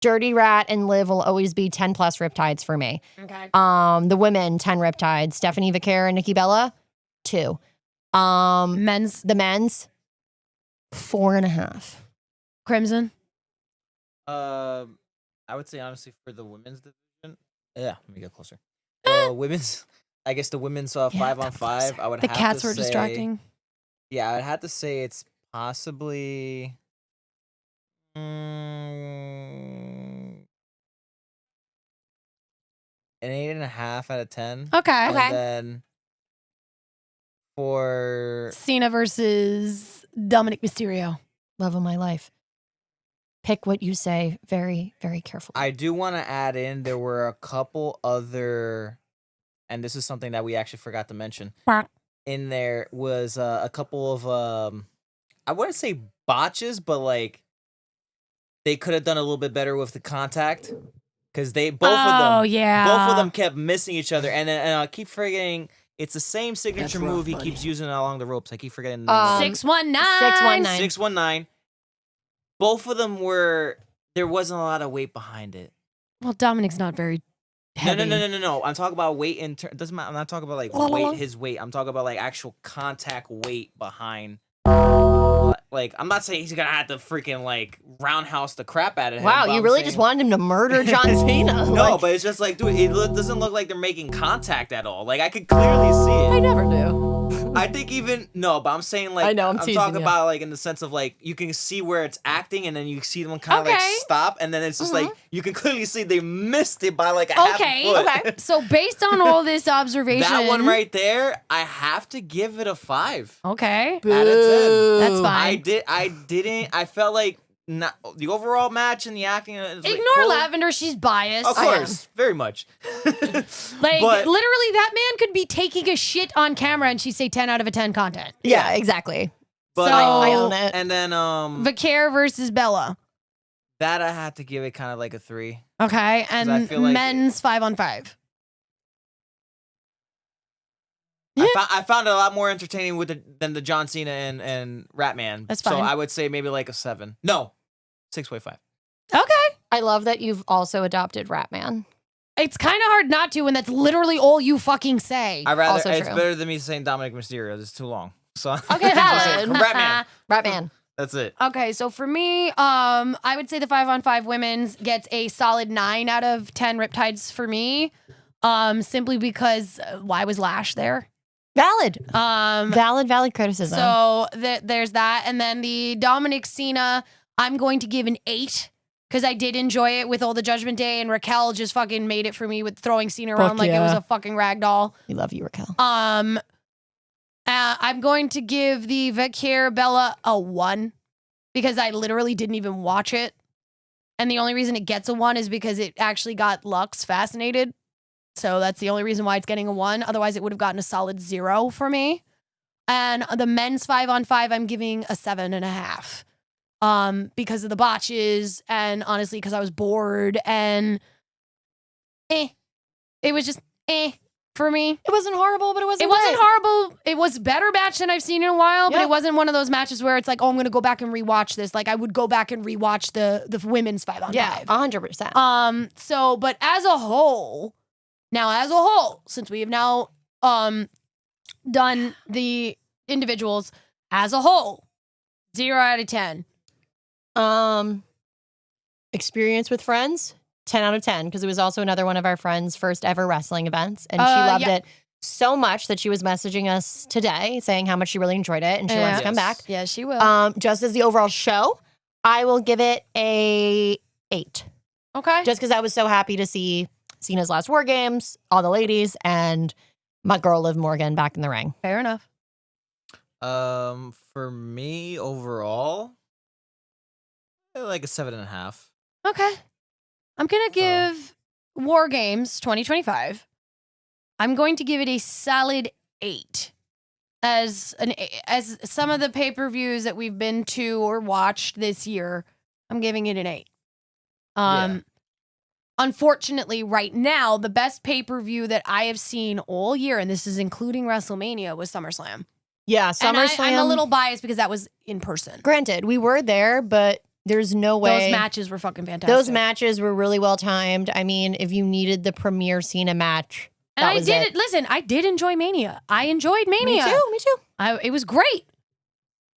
Dirty Rat and Liv will always be 10 plus Riptides for me. Okay. The women, 10 Riptides. Stephanie Vaquer and Nikki Bella, 2. Men's The men's, 4.5. Crimson. I would say honestly for the women's division. Yeah, let me get closer. Women's. I guess the women's 5-on-5. I would. The have cats to were say, distracting. Yeah, I'd have to say it's possibly. An 8.5 out of 10. Okay. And then for Cena versus Dominic Mysterio. Love of my life. Pick what you say very, very carefully. I do want to add in there were a couple other, and this is something that we actually forgot to mention. In there was a couple of I wouldn't say botches, but like they could have done a little bit better with the contact because both of them kept missing each other, and I keep forgetting it's the same signature move he keeps using along the ropes. I keep forgetting the name. 619. 619. 619. Both of them there wasn't a lot of weight behind it. Well, Dominic's not very heavy. No. I'm talking about weight doesn't matter. I'm not talking about like his weight. I'm talking about like actual contact weight behind. Like, I'm not saying he's gonna have to freaking like roundhouse the crap out of him. Wow, but you I'm really saying- just wanted him to murder John Cena. No, but it's just like, dude, it doesn't look like they're making contact at all. Like, I could clearly see it. I never do. I think but I'm saying like, I know, I'm teasing talking you. about like in the sense of like, you can see where it's acting and then you see them kind of like Okay. stop and then it's just like, you can clearly see they missed it by like a half a foot. Okay. So based on all this observation, That one right there, I have to give it a 5 Okay. out of 10. That's fine. I felt like not the overall match and the acting. Is, like, Ignore cool. Lavender. She's biased. Of course, very much. Like, But- literally, that man could be taking a shit on camera and she'd say 10 out of a 10 content. Yeah, exactly. But So- I own it. And then Vaquer versus Bella. that I had to give it kind of like a 3. Okay. I And feel like men's 5-on-5. I found it a lot more entertaining than the John Cena and Ratman. That's So fine. I would say maybe like a 7. No, 6.5. Okay. I love that you've also adopted Ratman. It's kind of hard not to when that's literally all you fucking say. I rather Also it's true. better than me saying Dominic Mysterio. It's too long. So Okay, valid. Ratman. Ratman. That's it. Okay, so for me, I would say the 5-on-5 women's gets a solid 9 out of 10 Riptides for me. Simply because why was Lash there? Valid. Um, Valid criticism. so there's that, and then the Dominic Cena, I'm going to give an 8 because I did enjoy it with all the Judgment Day, and Raquel just fucking made it for me with throwing Cena around like it was yeah. a fucking rag doll. we love you, Raquel. I'm going to give the Vaquer Bella a 1 because I literally didn't even watch it. And the only reason it gets a 1 is because it actually got Lux fascinated. So that's the only reason why it's getting a 1. Otherwise, it would have gotten a solid 0 for me. And the men's 5-on-5, I'm giving a 7.5. Because of the botches and honestly, because I was bored and it was just for me. It wasn't horrible, but it wasn't It wasn't great. horrible. It was a better match than I've seen in a while, but Yeah. it wasn't one of those matches where it's like, oh, I'm going to go back and rewatch this. Like I would go back and rewatch the women's 5-on-5. Yeah, 100%. So, but as a whole, since we have now done the individuals as a whole, 0 out of 10. Experience with friends, 10 out of 10, because it was also another one of our friends' first ever wrestling events. And she loved yeah. it so much that she was messaging us today saying how much she really enjoyed it and she wants to come back. Yeah, she will. Just as the overall show, I will give it a 8. Okay. Just because I was so happy to see Cena's last War Games, all the ladies, and my girl Liv Morgan back in the ring. Fair enough. For me overall, like a 7.5. Okay. I'm going to give War Games 2025. I'm going to give it a solid 8. As some of the pay-per-views that we've been to or watched this year, I'm giving it an 8. Unfortunately, right now, the best pay-per-view that I have seen all year, and this is including WrestleMania, was SummerSlam. Yeah, And SummerSlam. I'm a little biased because that was in person. Granted, we were there, but there's no way. Those matches were fucking fantastic. Those matches were really well timed. I mean, if you needed the premier Cena match, And that I was did it. it. Listen, I did enjoy Mania. I enjoyed Mania. Me too. It was great.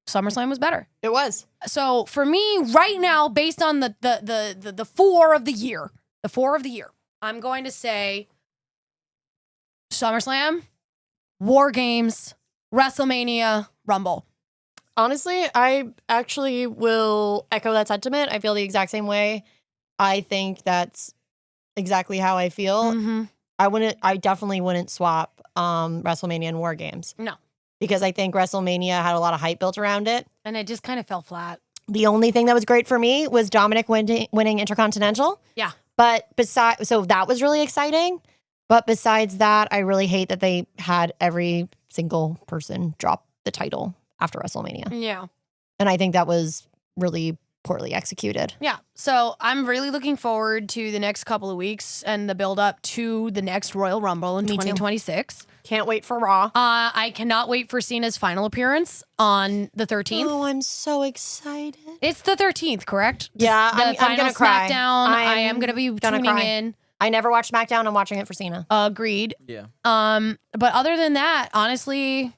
SummerSlam was better. It was. So for me, right now, based on the 4 of the year, I'm going to say SummerSlam, War Games, WrestleMania, Rumble. Honestly, I actually will echo that sentiment. I feel the exact same way. I think that's exactly how I feel. Mm-hmm. I definitely wouldn't swap WrestleMania and War Games. No. Because I think WrestleMania had a lot of hype built around it. And it just kind of fell flat. The only thing that was great for me was Dominic winning Intercontinental. Yeah. But so that was really exciting. But besides that, I really hate that they had every single person drop the title after WrestleMania. Yeah. And I think that was really poorly executed. Yeah. So I'm really looking forward to the next couple of weeks and the build up to the next Royal Rumble in Me too. 2026. Can't wait for Raw. I cannot wait for Cena's final appearance on the 13th. Oh, I'm so excited. It's the 13th, correct? Yeah, the I'm final gonna cry. SmackDown. I I'm am going to be gonna tuning cry. in. I never watched SmackDown. I'm watching it for Cena. Agreed. Yeah. But other than that, honestly,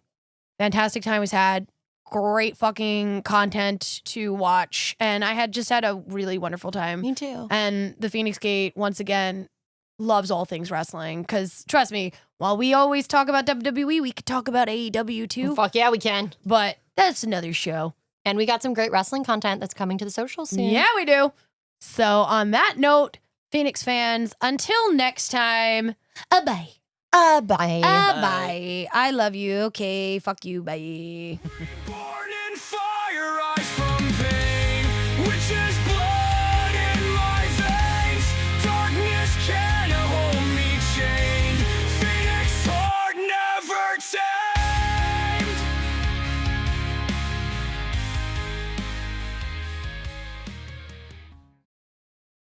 fantastic time was had. Great fucking content to watch, and I had a really wonderful time. Me too. And the Phoenix Gate once again loves all things wrestling. Because trust me, while we always talk about WWE, we could talk about AEW too. Fuck yeah, we can. But that's another show. And we got some great wrestling content that's coming to the socials soon. Yeah, we do. So on that note, Phoenix fans, until next time, bye. Bye. Bye. I love you. Okay, fuck you. Bye. Morning!